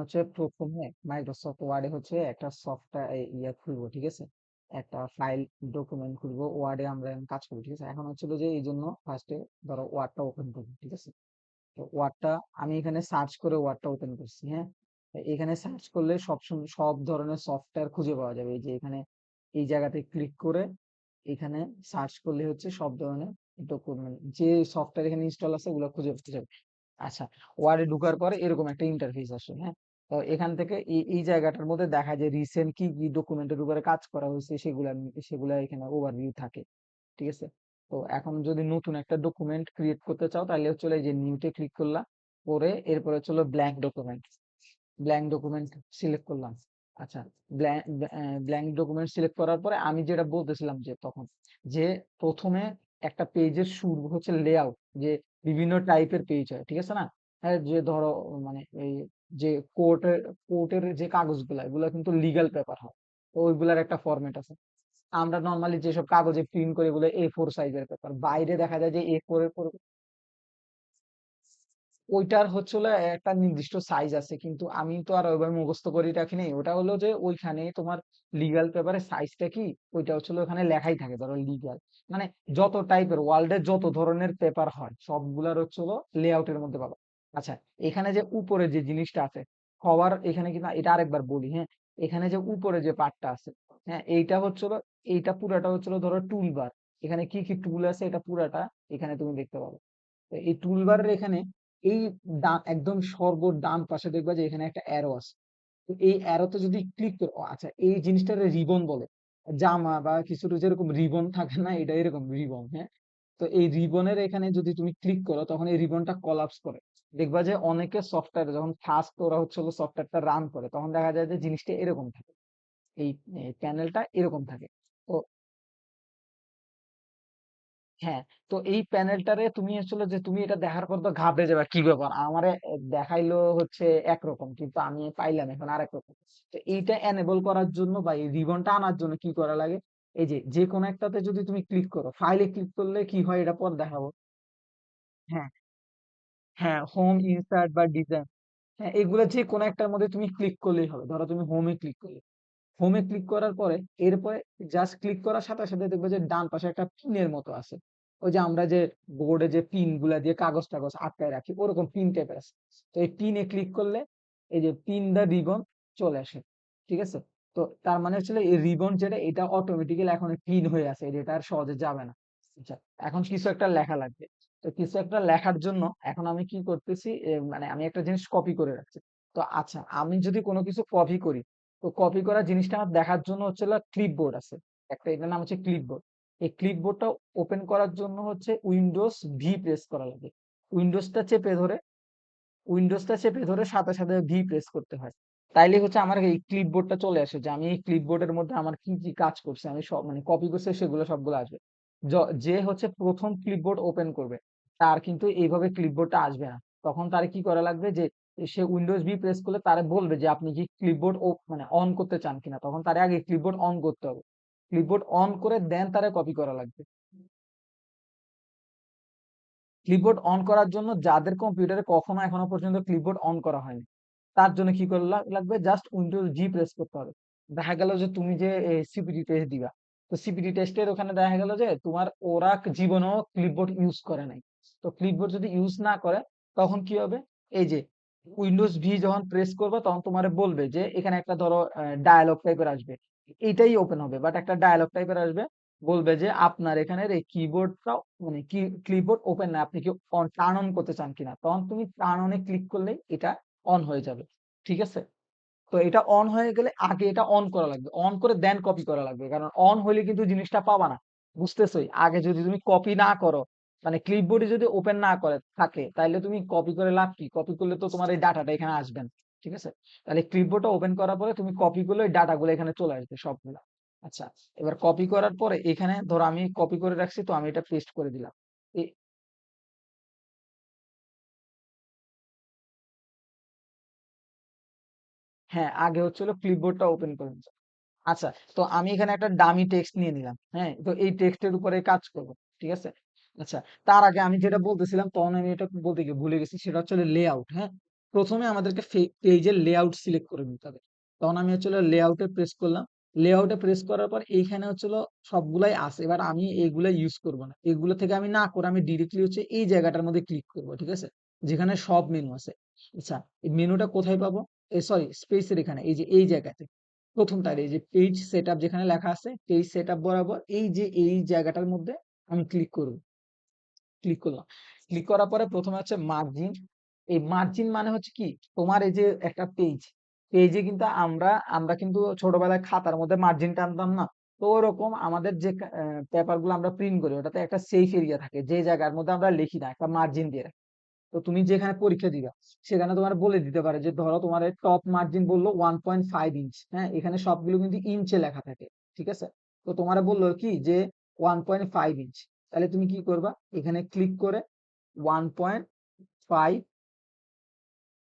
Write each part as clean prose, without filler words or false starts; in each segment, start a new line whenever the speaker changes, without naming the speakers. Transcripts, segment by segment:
হচ্ছে প্রথমে মাইক্রোসফট ওয়ার্ডে হচ্ছে একটা সফটওয়্যার ইয়ে খুলবো, ঠিক আছে? একটা ফাইল ডকুমেন্ট খুলবো ওয়ার্ডে, আমরা এখন কাজ করবো, ঠিক আছে? এখন হচ্ছিল যে এই জন্য ফার্স্টে ধরো ওয়ার্ডটা ওপেন করবো, ঠিক আছে? তো ওয়ার্ডটা আমি এখানে সার্চ করে ওয়ার্ডটা ওপেন করছি, হ্যাঁ। এখানে সার্চ করলে সব ধরনের সফটওয়্যার খুঁজে পাওয়া যাবে। এই যে এখানে এই জায়গাতে ক্লিক করে এখানে সার্চ করলে হচ্ছে সব ধরনের ডকুমেন্ট যে সফটওয়্যার এখানে ইনস্টল আছে ওগুলো খুঁজে পেতে যাবে। আচ্ছা, ওয়ার্ডে ঢোকার পরে এরকম একটা ইন্টারফেস আসে, হ্যাঁ। তো এখান থেকে এই জায়গাটার মধ্যে দেখা যায় রিসেন্ট কি কি ডকুমেন্টের উপরে কাজ করা হয়েছে সেগুলা এখানে ওভারভিউ থাকে, ঠিক আছে? তো এখন যদি নতুন একটা ডকুমেন্ট ক্রিয়েট করতে চাও তাহলে হচ্ছে এই যে নিউতে ক্লিক করলাম, করে এরপরে হচ্ছে blank document, blank document select করলাম। আচ্ছা, ব্ল্যাঙ্ক ডকুমেন্ট সিলেক্ট করার পরে আমি যেটা বলতেছিলাম যে তখন যে প্রথমে একটা পেজের শুরু হচ্ছে লেআউট, যে বিভিন্ন টাইপের পেজ হয়, ঠিক আছে না? হ্যাঁ, যে ধরো মানে এই যে কোর্টের যে কাগজগুলা এগুলো কিন্তু লিগ্যাল পেপার হয়, তো ওইগুলার একটা ফরম্যাট আছে। আমরা নর্মালি যেসব কাগজে প্রিন্ট করি এগুলো A4 সাইজের পেপার, বাইরে দেখা যায় যে A4 এর ওইটার হচ্ছে হলো একটা নির্দিষ্ট সাইজ আছে, কিন্তু আমি তো আর ওইভাবে মুখস্থ করে রাখি নাই। ওটা হলো যে ওইখানে তোমার লিগ্যাল পেপারের সাইজটা কি ওইটা হচ্ছে হলো ওখানে লেখাই থাকে, ধরো লিগ্যাল মানে যত টাইপের ওয়ার্ল্ডে যত ধরনের পেপার হয় সবগুলার হচ্ছে হলো লেআউটের মধ্যে পাবো। আচ্ছা, এখানে যে উপরে যে জিনিসটা আছে খবর, এখানে কিন্তু এটা আরেকবার বলি, হ্যাঁ। এখানে যে উপরে যে পার্টটা আছে, হ্যাঁ, এইটা হচ্ছে হলো এইটা পুরাটা হচ্ছে হলো ধরো টুলবার। এখানে কি কি টুল আছে এটা পুরাটা এখানে তুমি দেখতে পাবে। তো এই টুলবারের এখানে এই একদম সর্ব ডান পাশে দেখবা যে এখানে একটা অ্যারো আছে। তো এই অ্যারোতে যদি ক্লিক করো, আচ্ছা এই জিনিসটারে রিবন বলে। জামা বা কিছু যেরকম রিবন থাকে না, এটা এরকম রিবন, হ্যাঁ। তো এই রিবনের এখানে যদি তুমি ক্লিক করো তখন এই রিবনটা কলাপস করে। দেখবা যে অনেকে সফটওয়্যার যখন ফার্স্ট ওরা হচ্ছে সফটওয়্যারটা রান করে তখন দেখা যায় যে জিনিসটা এরকম থাকে, এই প্যানেলটা এরকম থাকে। তো হ্যাঁ, তো এই প্যানেলটারে তুমি আসলে যে তুমি এটা দেখার পর তো ঘাবড়ে যাবে কি ব্যাপার আমারে দেখাইলো হচ্ছে একরকম কিন্তু আমি পাইলাম এখন আরেক রকম। তো এইটা এনেবল করার জন্য বা এই রিবনটা আনার জন্য কি করা লাগে, এই যে যে কোনো একটাতে যদি তুমি ক্লিক করো, ফাইলে ক্লিক করলে কি হয় এটা পর দেখাবো। হ্যাঁ, হ্যাঁ, হোম ইনসার্ট বা ডিজাইন, হ্যাঁ, এগুলো যে কোনো একটার মধ্যে তুমি ক্লিক করলেই হবে। ধরো তুমি হোমে ক্লিক করলে, হোমে ক্লিক করার পরে এরপরে জাস্ট ক্লিক করার সাথে সাথে দেখবে যে ডান পাশে একটা পিনের মতো আছে। ওই যে আমরা যে বোর্ডে যে পিন গুলা দিয়ে কাগজ টাগজ আটকায় রাখি ওরকম পিন টাইপের আছে। তো এই পিনে ক্লিক করলে এই যে পিন দা রিবন চলে আসে, ঠিক আছে? তো তার মানে হচ্ছে এই রিবন যেটা এটা অটোমেটিক্যালি এখন পিন হয়ে আছে, এটা আর সহজে যাবে না। আচ্ছা, এখন কিছু একটা লেখা লাগবে। তো কিছু একটা লেখার জন্য এখন আমি কি করতেছি, মানে আমি একটা জিনিস কপি করে রাখছি। তো আচ্ছা, আমি যদি কোনো কিছু কপি করি, তো কপি করা জিনিসটা আমার দেখার জন্য হচ্ছে ক্লিপবোর্ড আছে একটা, এটার নাম হচ্ছে ক্লিপবোর্ড। এই ক্লিপবোর্ডটা ওপেন করার জন্য হচ্ছে উইন্ডোজ ভি প্রেস করা লাগে। উইন্ডোজটা চেপে ধরে উইন্ডোজটা চেপে ধরে সাথে সাথে ভি প্রেস করতে হয়। তাইলে হচ্ছে আমার এই ক্লিপবোর্ডটা চলে আসে, যে আমি এই ক্লিপবোর্ডের মধ্যে আমার কি কি কাজ করছে আমি সব মানে কপি করছে সেগুলো সবগুলো আসবে। যে হচ্ছে প্রথম ক্লিপবোর্ড ওপেন করবে তার কিন্তু এইভাবে ক্লিপবোর্ডটা আসবে না। তখন তার কি করা লাগবে, যে সে উইন্ডোজ ভি প্রেস করলে তারে বলবে যে আপনি কি ক্লিপবোর্ড মানে অন করতে চান কিনা, তখন তারে আগে ক্লিপবোর্ড অন করতে হবে। ক্লিপবোর্ড অন করে দেন তারে কপি করা লাগবে। ক্লিপবোর্ড অন করার জন্য যাদের কম্পিউটারে কখনো এখনো পর্যন্ত ক্লিপবোর্ড অন করা হয়নি তার জন্য কি করা লাগবে, জাস্ট উইন্ডোজ জি প্রেস করতে হবে। দেখা গেল যে তুমি যে সিপিটি টেস্ট দিবা, তো সিপিটি টেস্টের ওখানে দেখা গেল যে তোমার ওরা জীবনেও ক্লিপবোর্ড ইউজ করে নাই। তো ক্লিপবোর্ড যদি ইউজ না করে তখন কি হবে, এই যে উইন্ডোজ ভি যখন প্রেস করবে তখন তোমার বলবে যে এখানে একটা ধরো ডায়ালগ টাইপের আসবে, এইটাই ওপেন হবে বাট একটা ডায়ালগ টাইপের আসবে, বলবে যে আপনার এখানের এই কিবোর্ডটা মানে কি ক্লিপবোর্ড ওপেন না, আপনি কি টার্ন অন করতে চান কিনা, তখন তুমি টার্ন অনে ক্লিক করলেই এটা অন হয়ে যাবে, ঠিক আছে? তো এটা অন হয়ে গেলে আগে এটা অন করা লাগবে, অন করে দেন কপি করা লাগবে, কারণ অন হইলে কিন্তু জিনিসটা পাবা না। বুঝতেছোই, আগে যদি তুমি কপি না করো মানে ক্লিপবোর্ডে যদি ওপেন না করে থাকে তাহলে তুমি কপি করে লাভ কি, কপি করলে তো তোমার এই ডাটাটা এখানে আসবে না, ঠিক আছে? তাহলে ক্লিপবোর্ডটা ওপেন করার পরে তুমি কপি করলে ওই ডাটাগুলো এখানে চলে আসবে সবগুলা। আচ্ছা, এবার কপি করার পরে এখানে ধরো আমি কপি করে রাখছি, তো আমি এটা পেস্ট করে দিলাম। হ্যাঁ, আগে হচ্ছিল ক্লিপবোর্ডটা ওপেন করে নিতে। আচ্ছা, তো আমি এখানে একটা ডামি টেক্সট নিয়ে নিলাম, হ্যাঁ, তো এই টেক্সটের উপরে কাজ করব, ঠিক আছে? আচ্ছা, তার আগে আমি যেটা বলতেছিলাম তখন আমি এটা বলতে গিয়ে ভুলে গেছি, সেটা হচ্ছে লেআউট, হ্যাঁ। প্রথমে আমাদেরকে পেজের লেআউট সিলেক্ট করে নিতে হবে। তখন আমি হচ্ছে লেআউটে প্রেস করলাম। লেআউটে প্রেস করার পর এইখানে হচ্ছে সবগুলাই আছে। এবার আমি এইগুলা ইউজ করব না। এগুলো থেকে আমি না করে আমি ডিরেক্টলি হচ্ছে এই জায়গাটার মধ্যে ক্লিক করব। ঠিক আছে? যেখানে সব মেনু আছে। আচ্ছা, এই মেনুটা কোথায় পাবো? সরি, স্পেসের এখানে এই যে এই জায়গাতে। প্রথমটার এই যে পেজ সেটআপ যেখানে লেখা আছে, পেজ সেটআপ বরাবর এই যে এই জায়গাটার মধ্যে আমি ক্লিক করব। ক্লিক করলাম। ক্লিক করার পরে প্রথমে হচ্ছে মার্জিন। এই মার্জিন মানে হচ্ছে কি, তোমার এই যে একটা পেজে কিন্তু আমরা আমরা কিন্তু ছোটবেলায় খাতার মধ্যে মার্জিন টানতাম না? তো ওরকম আমাদের যে পেপার গুলো আমরা প্রিন্ট করি ওটাতে একটা সেফ এরিয়া থাকে যে জায়গার মধ্যে আমরা লিখি না, একটা মার্জিন দিয়ে রাখি। তো তুমি যেখানে পরীক্ষা দিবা সেখানে তোমার বলে দিতে পারে যে ধরো তোমার টপ মার্জিন বললো 1.5 ইঞ্চ। হ্যাঁ, এখানে সবগুলো কিন্তু ইঞ্চে লেখা থাকে। ঠিক আছে? তো তোমার বললো কি যে 1.5 ইঞ্চ, তাহলে তুমি কি করবা, এখানে ক্লিক করে 1.5,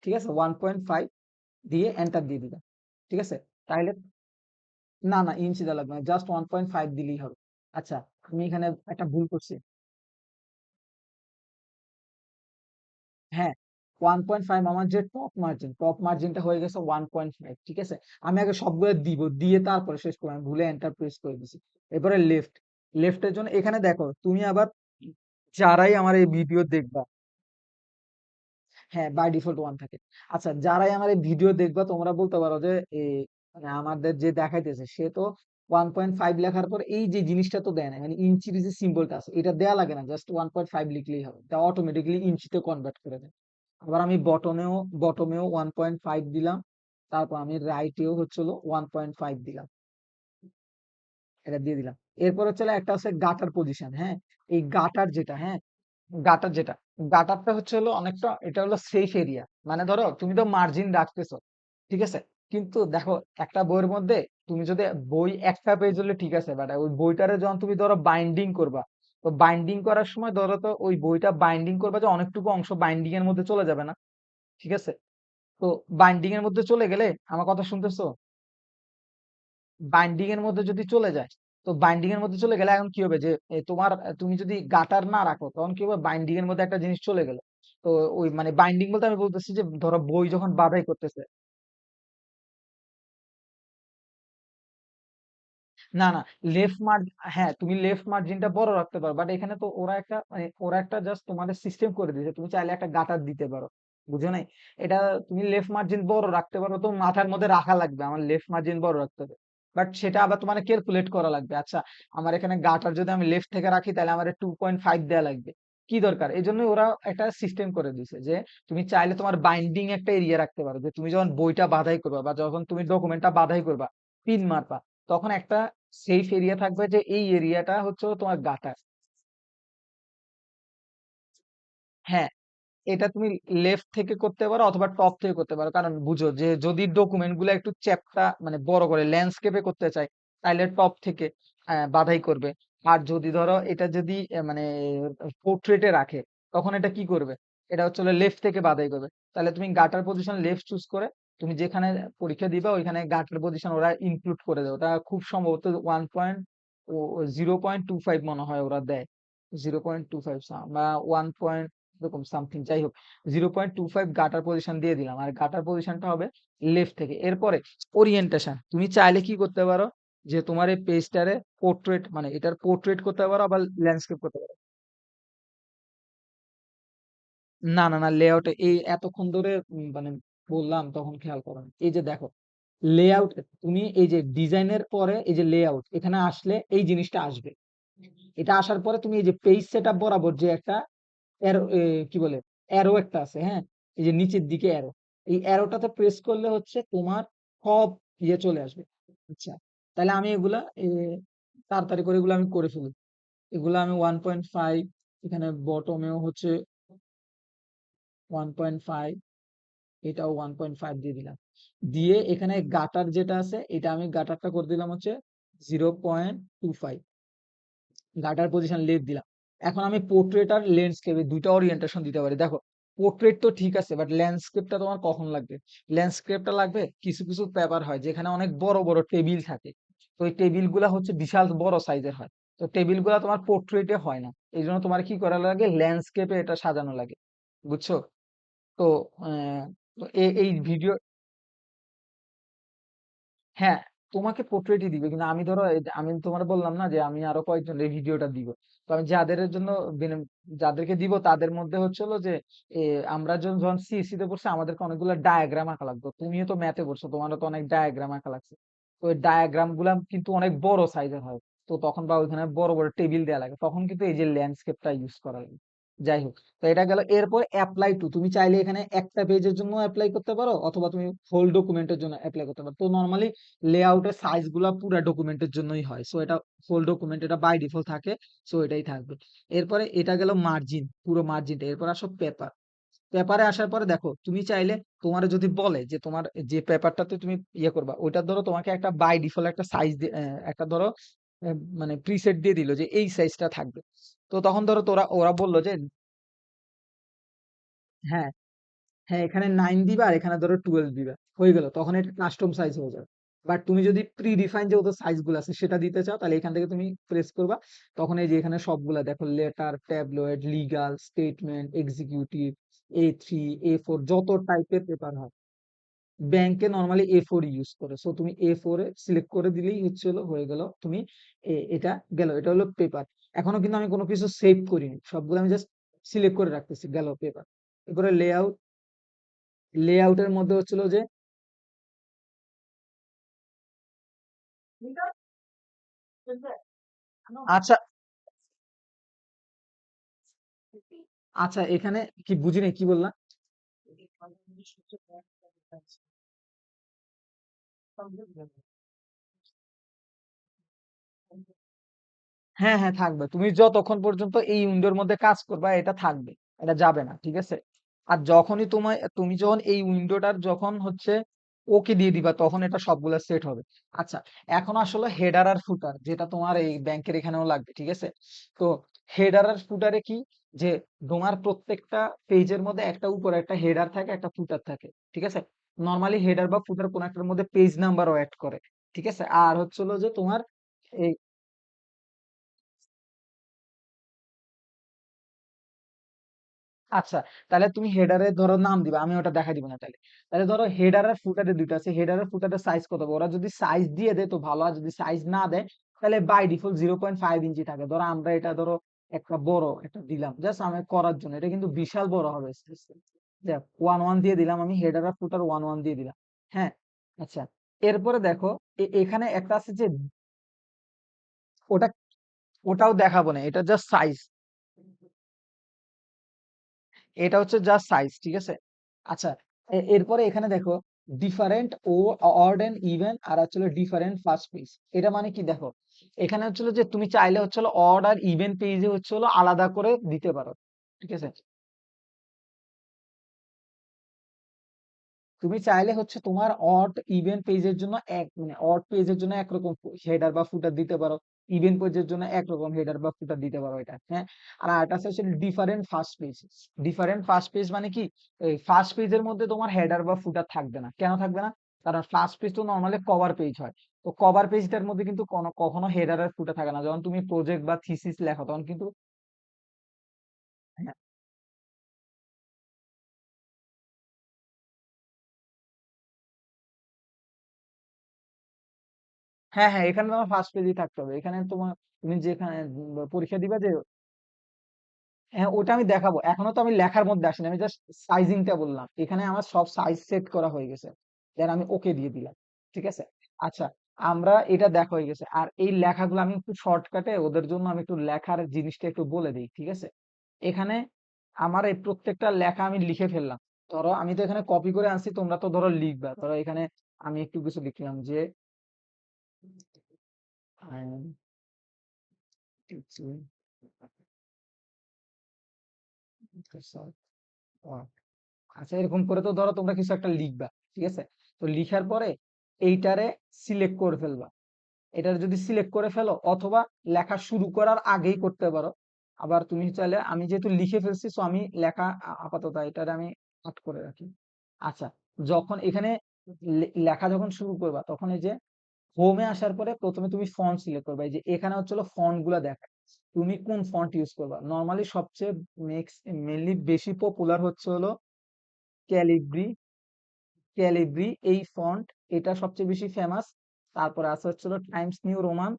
ঠিক আছে, 1.5 দিয়ে এন্টার দিয়ে দিবা। ঠিক আছে? তাহলে না না, ইঞ্চ দেওয়া লাগবে না, জাস্ট 1.5 দিলেই হবে। আচ্ছা, আমি এখানে একটা ভুল করছি। হ্যাঁ, 1.5 আমার যে টপ মার্জিনটা হয়ে গেছে 1.5। ঠিক আছে? আমি আগে সবগুলো দিব, দিয়ে তারপরে শেষ করবো। আমি ভুলে এন্টার প্রেস করে দিছি। এরপরে লেফটের জন্য এখানে দেখো তুমি আবার যারাই আমার এই ভিডিও দেখবা, হ্যাঁ, বাই ডিফল্ট ওয়ান থাকে। আচ্ছা, যারাই আমার এই ভিডিও দেখবা তোমরা বলতে পারো যে মানে আমাদের যে দেখাইতেছে সে তো 1.5 লেখার পর এই যে জিনিসটা তো দেয় না, মানে ইঞ্চির যে সিম্বলটা আছে এটা দেয়া লাগে না, জাস্ট 1.5 লিখলেই হবে, তা অটোমেটিকলি ইঞ্চিতে কনভার্ট করে দেয়। আবার আমি বটমেও 1.5 দিলাম। তারপর আমি রাইটেও হচ্ছিল 1.5 দিলাম। এটা দিয়ে দিলাম। এরপর হচ্ছে একটা আছে গাটার পজিশন। হ্যাঁ, এই গাটার যেটা, হ্যাঁ, গাটার যেটা, গাটারটা হচ্ছে অনেকটা, এটা হলো সেফ এরিয়া। মানে ধরো তুমি তো মার্জিন রাখতেছো, ঠিক আছে, কিন্তু দেখো একটা বইয়ের মধ্যে তুমি যদি বই একটা পেজ হলে ঠিক আছে, বাট ওই বইটারে যখন তুমি ধরো বাইন্ডিং করবা, তো বাইন্ডিং করার সময় ধরো তো ওই বইটা বাইন্ডিং করবা যে অনেকটুকু অংশ বাইন্ডিং এর মধ্যে চলে যাবে না? ঠিক আছে? তো বাইন্ডিং এর মধ্যে চলে গেলে, আমার কথা শুনতেছো, বাইন্ডিং এর মধ্যে যদি চলে যায়, তো বাইন্ডিং এর মধ্যে চলে গেলে এখন কি হবে যে তুমি যদি গাটার না রাখো তখন কি হবে, বাইন্ডিং এর মধ্যে একটা জিনিস চলে গেল। তো ওই মানে বাইন্ডিং বলতে আমি বলতেছি যে ধরো বই যখন বাঁধাই করতেছে, না না, লেফট মার্জ হ্যাঁ, তুমি লেফট মার্জিনটা বড় রাখতে পারো, বাট এখানে তো ওরা একটা জাস্ট তোমাদের সিস্টেম করে দিয়েছে, তুমি চাইলে একটা গাটার দিতে পারো। বুঝো নাই? এটা তুমি লেফট মার্জিন বড় রাখতে পারো, তো মাথার মধ্যে রাখা লাগবে আমার লেফট মার্জিন বড় রাখতে হবে। বাট সেটা আবার তোমার ক্যালকুলেট করা লাগবে। আচ্ছা, আমার এখানে গাটার যদি আমি লেফট থেকে রাখি তাহলে আমার 2.5 দেওয়া লাগবে। কি দরকার? এই জন্য ওরা একটা সিস্টেম করে দিছে যে তুমি চাইলে তোমার বাইন্ডিং একটা এরিয়া রাখতে পারো, যে তুমি যখন বইটা বাঁধাই করবা বা যখন তুমি ডকুমেন্টটা বাঁধাই করবা, পিন মারবা, তখন একটা সেফ এরিয়া থাকবে যে এই এরিয়াটা হচ্ছে তোমার গাটার। হ্যাঁ, এটা তুমি লেফট থেকে করতে পারো অথবা টপ থেকে করতে পারো, কারণ বুঝো যে যদি ডকুমেন্ট গুলো একটু চ্যাপ্টা মানে বড় করে ল্যান্ডস্কেপে করতে চাই তাহলে টপ থেকে বাধাই করবে। আর যদি ধরো এটা যদি মানে পোর্ট্রেটে রাখে, তখন এটা কি করবে, এটা হচ্ছে লেফট থেকে বাধাই করবে। তাহলে তুমি গাটার পজিশন লেফট চুজ করে তুমি যেখানে পরীক্ষা দিবা ওইখানে গাটার পজিশন ওরা ইনক্লুড করে দেবে। ওটা খুব সম্ভবত 0.25 মনে হয় ওরা দেয়, 0.25 বা 1 এরকম সামথিং, যাই হোক, 0.25 গাটার পজিশন দিয়ে দিলাম, আর গাটার পজিশনটা হবে লেফট থেকে। এরপরে ওরিয়েন্টেশন তুমি চাইলে কি করতে পারো, যে তোমার এই পেজটারে পোর্ট্রেট মানে এটার পোর্ট্রেট করতে পারো, আবার ল্যান্ডস্কেপ করতে পারো। না না না, লেআউটে এই এতক্ষণ ধরে মানে বললাম তখন খেয়াল করো না। এই যে দেখো, লেআউট, তুমি এই যে ডিজাইনের পরে এই যে লেআউট এখানে আসলে এই জিনিসটা আসবে। এটা আসার পরে তুমি এই যে পেজ সেটআপ বরাবর যে একটা অ্যারো, কি বলে, অ্যারো একটা আছে, হ্যাঁ, এই যে নিচের দিকে অ্যারো, এই অ্যারোটাতে প্রেস করলে হচ্ছে তোমার সব ইয়ে চলে আসবে। আচ্ছা, তাহলে আমি এগুলা তাড়াতাড়ি করে এগুলো আমি করে ফেলি। এগুলো আমি 1.5, এখানে বটমেও হচ্ছে 1.5, এটাও 1.5 দিয়ে দিলাম। দিয়ে এখানে গাটার যেটা আছে এটা আমি গাটারটা করে দিলাম হচ্ছে 0.25, গাটার পজিশন লেফট দিলাম। এখন আমি পোর্ট্রেট আর ল্যান্ডস্কেপে দুইটা ওরিয়েন্টেশন দিতে পারি। দেখো, পোর্ট্রেট তো ঠিক আছে, বাট ল্যান্ডস্কেপটা তোমার কখন লাগবে? ল্যান্ডস্কেপটা লাগবে কিছু কিছু পেপার হয় যেখানে অনেক বড় বড় টেবিল থাকে। তো ওই টেবিল গুলা হচ্ছে বিশাল বড় সাইজের হয়। তো টেবিল গুলা তোমার পোর্ট্রেটে হয় না। এই জন্য তোমার কি করা লাগে, ল্যান্ডস্কেপে এটা সাজানো লাগে। বুঝছো? তো তো এই ভিডিও, হ্যাঁ, তোমাকে পোর্ট্রেটই দিবে, কিন্তু আমি ধরো আমি তোমার বললাম না যে আমি আরো কয়েকজন এই ভিডিওটা দিব। তো আমি যাদের জন্য যাদেরকে দিব তাদের মধ্যে হচ্ছে হলো যে এ, আমরা যখন সিএসসি তে পড়ছি আমাদেরকে অনেকগুলো ডায়াগ্রাম আঁকা লাগতো, তুমিও তো ম্যাথে পড়ছো, তোমারও তো অনেক ডায়াগ্রাম আঁকা লাগছে। তো ওই ডায়াগ্রাম গুলা কিন্তু অনেক বড় সাইজের হয়। তো তখন বা ওইখানে বড় বড় টেবিল দেওয়া লাগে, তখন কিন্তু এই যে ল্যান্ডস্কেপটা ইউজ করা লাগে। যাই হোক, তো এটা গেল। এরপর অ্যাপ্লাই টু, তুমি চাইলে এখানে একটা পেজের জন্য অ্যাপ্লাই করতে পারো, অথবা তুমি হোল ডকুমেন্টের জন্য অ্যাপ্লাই করতে পারো। তো নর্মালি লেআউটের সাইজ গুলা পুরো ডকুমেন্টের জন্যই হয়, সো এটা ফুল ডকুমেন্ট, এটা বাই ডিফল্ট থাকে। সো এটাই থাকবে। এরপরে এটা গেল মার্জিন, পুরো মার্জিনটা। এরপর আসো পেপার। পেপারে আসার পরে দেখো, তুমি চাইলে, তোমার যদি বলে যে তোমার যে পেপারটাতে তুমি ইয়ে করবা, ওইটা ধরো তোমাকে একটা বাই ডিফল্ট একটা সাইজ, একটা ধরো মানে প্রিসেট দিয়ে দিল যে এই সাইজটা থাকবে। তো তখন ধরো ওরা বললো যে হ্যাঁ, হ্যাঁ, এখানে 9 দিবা আর এখানে ধরো 12 দিবা, হয়ে গেল, তখন এটা কাস্টম সাইজ হয়ে যাবে। বাট তুমি যদি প্রি ডিফাইন যে ওদের সাইজ গুলো আছে সেটা দিতে চাও, তাহলে এখান থেকে তুমি প্রেস করবা। তখন এই যে এখানে সবগুলা দেখো, letter, tabloid, legal, statement, executive, A3 A4 যত টাইপের পেপার হয়। ব্যাংকে নর্মালি A4 ইউজ করে, সো তুমি A4 এ সিলেক্ট করে দিলেই হচ্ছে হলো, হয়ে গেল। তুমি এটা গেল, এটা হলো পেপার। এখনো কিন্তু আমি কোনো কিছু সেভ করিনি, সবগুলো আমি জাস্ট সিলেক্ট করে রাখতেছি, গেল পেপার। এরপরে লেআউট। লেআউটের মধ্যে হচ্ছিল যে আচ্ছা, আচ্ছা, এখানে কি বুঝিনি, কি বললা? হ্যাঁ, হ্যাঁ, থাকবে। তুমি যতক্ষণ পর্যন্ত এই উইন্ডোর মধ্যে কাজ করবা এটা থাকবে, এটা যাবে না, ঠিক আছে? আর যখনই তুমি যখন এই উইন্ডোটার যখন হচ্ছে ওকে দিয়ে দিবা, তখন এটা সবগুলা সেট হবে। আচ্ছা, এখন আসলে হেডার আর ফুটার, যেটা তোমার এই ব্যাংকের এখানেও লাগবে, ঠিক আছে? তো হেডার আর ফুটারে কি, যে তোমার প্রত্যেকটা পেজের মধ্যে একটা উপরে একটা হেডার থাকে, একটা ফুটার থাকে, ঠিক আছে? নর্মালি হেডার বা ফুটার কোন একটার মধ্যে পেজ নাম্বারও অ্যাড করে, ঠিক আছে? আর হচ্ছিল যে তোমার এই, আচ্ছা, তাহলে তুমি হেডারে ধরো নাম দিবা, আমি ওটা দেখা দিব না তাহলে। তাহলে ধরো হেডার আর ফুটারে দুইটা আছে, হেডার আর ফুটারের সাইজ কত হবে? ওরা যদি সাইজ দিয়ে দেয় তো ভালো, আর যদি সাইজ না দেয় তাহলে বাই ডিফল্ট 0.5 ইঞ্চি থাকে। ধরো আমরা এটা ধরো একটা বড় একটা দিলাম জাস্ট আমি করার জন্য, এটা কিন্তু বিশাল বড় হবে। দেখ, 1 1 দিয়ে দিলাম, আমি হেডার আর ফুটার 1 1 দিয়ে দিলাম। হ্যাঁ, আচ্ছা। এরপরে দেখো, এখানে একটা আছে যে ওটা, ওটাও দেখাবো না, এটা জাস্ট সাইজ। এটা হচ্ছে জাস্ট সাইজ, ঠিক আছে? আচ্ছা, এরপরে এখানে দেখো, ডিফারেন্ট ও অড এন্ড ইভেন, আর হচ্ছে ডিফারেন্ট ফার্স্ট পেজ। এটা মানে কি দেখো, এখানে হচ্ছে যে তুমি চাইলে হচ্ছে অড আর ইভেন পেজে হচ্ছে আলাদা করে দিতে পারো, ঠিক আছে? তুমি চাইলে হচ্ছে তোমার অড ইভেন পেজের জন্য এক, মানে অড পেজের জন্য একরকম হেডার বা ফুটার দিতে পারো, ইভেন পেজের জন্য একরকম হেডার বা ফুটার দিতে পারো, এটা হ্যাঁ। আর আরেকটা হচ্ছে different first page. Different first page মানে কি, এই ফার্স্ট পেজের মধ্যে তোমার হেডার বা ফুটার থাকবে না, কেন থাকবে না? কারণ ফার্স্ট পেজ তো নর্মালি কভার পেজ হয়। তো কভার পেজটার মধ্যে কিন্তু কখনো হেডার আর ফুটার থাকে না, যখন তুমি প্রজেক্ট বা থিসিস লেখো তখন কিন্তু। হ্যাঁ, হ্যাঁ, হ্যাঁ, এখানে তোমার ফার্স্ট পেজই থাকতে হবে। এখানে তোমার, তুমি যেখানে পরীক্ষা দিবা যে, হ্যাঁ, ওটা আমি দেখাবো। এখনো তো আমি লেখার মধ্যে আসিনি, আমি জাস্ট সাইজিংটা বললাম। এখানে আমার সব সাইজ সেট করা হয়ে গেছে, দেন আমি ওকে দিয়ে দিলাম, ঠিক আছে? আচ্ছা, আমরা এটা দেখা হয়ে গেছে। আর এই লেখাগুলো আমি একটু শর্টকাটে ওদের জন্য আমি একটু লেখার জিনিসটা একটু বলে দিই, ঠিক আছে? এখানে আমার এই প্রত্যেকটা লেখা আমি লিখে ফেললাম। ধরো আমি তো এখানে কপি করে আনছি, তোমরা তো ধরো লিখবা। ধরো এখানে আমি একটু কিছু লিখলাম যে আহ, আচ্ছা, এরকম করে তো ধরো তোমরা কিছু একটা লিখবা, ঠিক আছে? তো লিখার পরে এইটারে সিলেক্ট করে ফেলবা। এটার যদি সিলেক্ট করে ফেলো, অথবা লেখা শুরু করার আগেই করতে পারো। আবার তুমি চাইলে, আমি যেহেতু লিখে ফেলছি সো আমি লেখা আপাতত এটারে আমি কাট করে রাখি। আচ্ছা, যখন এখানে লেখা যখন শুরু করবা, তখন এই যে হোমে আসার পরে প্রথমে তুমি ফন্ট সিলেক্ট করবা। এই যে এখানে হচ্ছে ফন্ট গুলা দেখায়, তুমি কোন ফন্ট ইউজ করবা। নর্মালি সবচেয়ে মেনলি বেশি পপুলার হচ্ছে হলো ক্যালিব্রি। ক্যালিব্রি, এই ফন্ট, এটা সবচেয়ে বেশি ফেমাস। তারপরে আছে হচ্ছিল Times new Roman,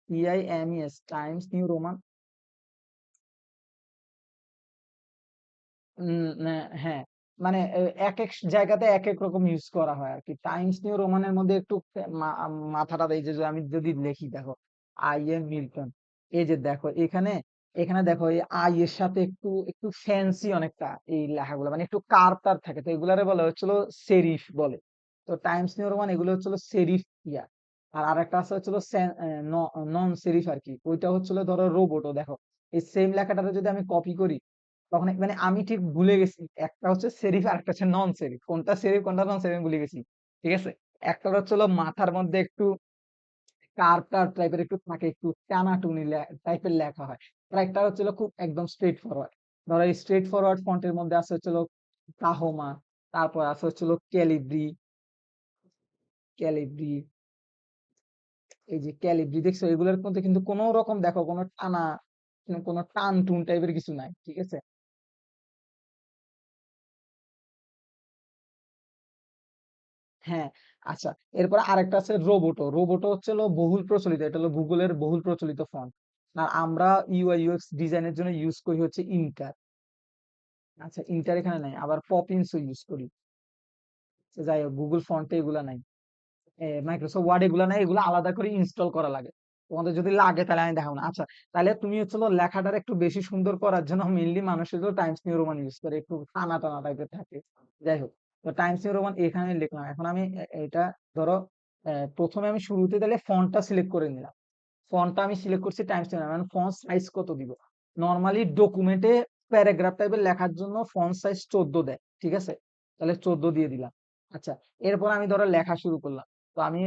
TIMES, Times new Roman. হ্যাঁ, মানে এক এক জায়গাতে এক এক রকম ইউজ করা হয় আর কি। টাইমস নিউ রোমানের মধ্যে একটু মাথাটা দেয় যে আমি যদি লিখি, দেখো IM মিল্টন, এই যে দেখো এখানে, এখানে দেখো এই আই এর সাথে একটু একটু ফ্যান্সি অনেকটা এই লেখাগুলো, মানে একটু কার তার থাকে, তো এগুলারে বলে হচ্ছিল সেরিফ বলে। তো টাইমস নিউ রোমান এগুলো হচ্ছিল সেরিফ ইয়া। আর আরেকটা আছে হচ্ছিল নন সেরিফ আর কি, ওইটা হচ্ছিল ধরো রোবটও। দেখো এই সেম লেখাটাতে যদি আমি কপি করি, তখন মানে আমি ঠিক ভুলে গেছি একটা হচ্ছে সেরিফ আর একটা হচ্ছে নন সেরিফ, কোনটা সেরিফ কোনটা নন সেরিফ ভুলে গেছি। ঠিক আছে, একটা হচ্ছে হলো মাথার মধ্যে একটু কার্ভ কার্ভ টাইপের একটু থাকে, একটু টানাটুনি টাইপের লেখা হয়। আর একটা হচ্ছে হলো খুব একদম স্ট্রেট ফরওয়ার্ড। ধরো এই স্ট্রেট ফরওয়ার্ড ফন্টের মধ্যে আছে হচ্ছে হলো কাহোমা, তারপর আছে হচ্ছে হলো ক্যালিব্রি, ক্যালিব্রি, এই যে ক্যালিব্রি দেখছো, এগুলোর মধ্যে কিন্তু কোনো রকম দেখো কোনো টানা, কোনো টান টুন টাইপের কিছু নাই। ঠিক আছে, হ্যাঁ। আচ্ছা, এরপর আরেকটা আছে রোবোটো। রোবোটো হচ্ছে হলো বহুল প্রচলিত, এটা হলো গুগলের বহুল প্রচলিত ফন্ট। আর আমরা UI UX ডিজাইনের জন্য ইউজ করি হচ্ছে ইন্টার। আচ্ছা, ইন্টার এখানে নাই, আবার পপিন্সও ইউজ করি। তো যাই হোক, গুগল ফন্টে এগুলা নাই, মাইক্রোসফট ওয়ার্ড এগুলা নাই, এগুলো আলাদা করে ইনস্টল করা লাগে। তোমাদের যদি লাগে তাহলে আমি দেখাবো না। আচ্ছা, তাহলে তুমি হচ্ছে হলো লেখাটার একটু বেশি সুন্দর করার জন্য মেইনলি মানুষের তো টাইমস নিউ রোমান ইউজ করে, একটু টানা টানা টাইপের থাকে। যাই হোক, তো টাইমস নিউ রোমান এখানে লিখলাম। এখন আমি এটা ধরো প্রথমে আমি শুরুতে তাহলে ফন্টটা সিলেক্ট করে নিলাম। ফন্টটা আমি সিলেক্ট করছি Times new Roman. Font size কত দিব? নর্মালি ডকুমেন্টে প্যারাগ্রাফ টাইপের লেখার জন্য ফন্ট সাইজ 14 দেয়। ঠিক আছে, তাহলে 14 দিয়ে দিলাম। আচ্ছা, এরপর আমি ধরো লেখা শুরু করলাম। তো আমি,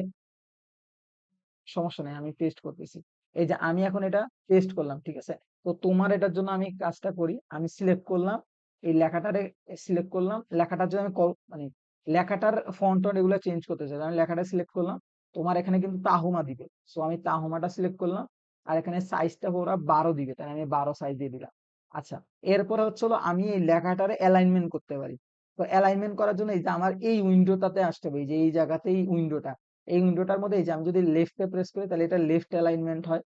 সমস্যা নেই, আমি পেস্ট করতেছি। এই যে আমি এখন এটা পেস্ট করলাম। ঠিক আছে, তো তোমার এটার জন্য আমি কাজটা করি, আমি সিলেক্ট করলাম এই লেখাটারে, সিলেক্ট করলাম লেখাটার জন্য আমি মানে লেখাটার ফন্ট এগুলো চেঞ্জ করতে চাই, আমি লেখাটা সিলেক্ট করলাম। তোমার এখানে কিন্তু তাহুমা দিবে, সো আমি তাহুমাটা সিলেক্ট করলাম। আর এখানে সাইজটা ওরা 12 দিবে, তাই আমি 12 সাইজ দিয়ে দিলাম। আচ্ছা, এরপরে হচ্ছে হলো আমি এই লেখাটারে অ্যালাইনমেন্ট করতে পারি। তো অ্যালাইনমেন্ট করার জন্য এই যে আমার এই উইন্ডোটাতে আসতে হবে, এই যে এই জায়গাতেই উইন্ডোটা, এই উইন্ডোটার মধ্যে এই যে আমি যদি লেফটে প্রেস করি তাহলে এটা লেফট অ্যালাইনমেন্ট হয়।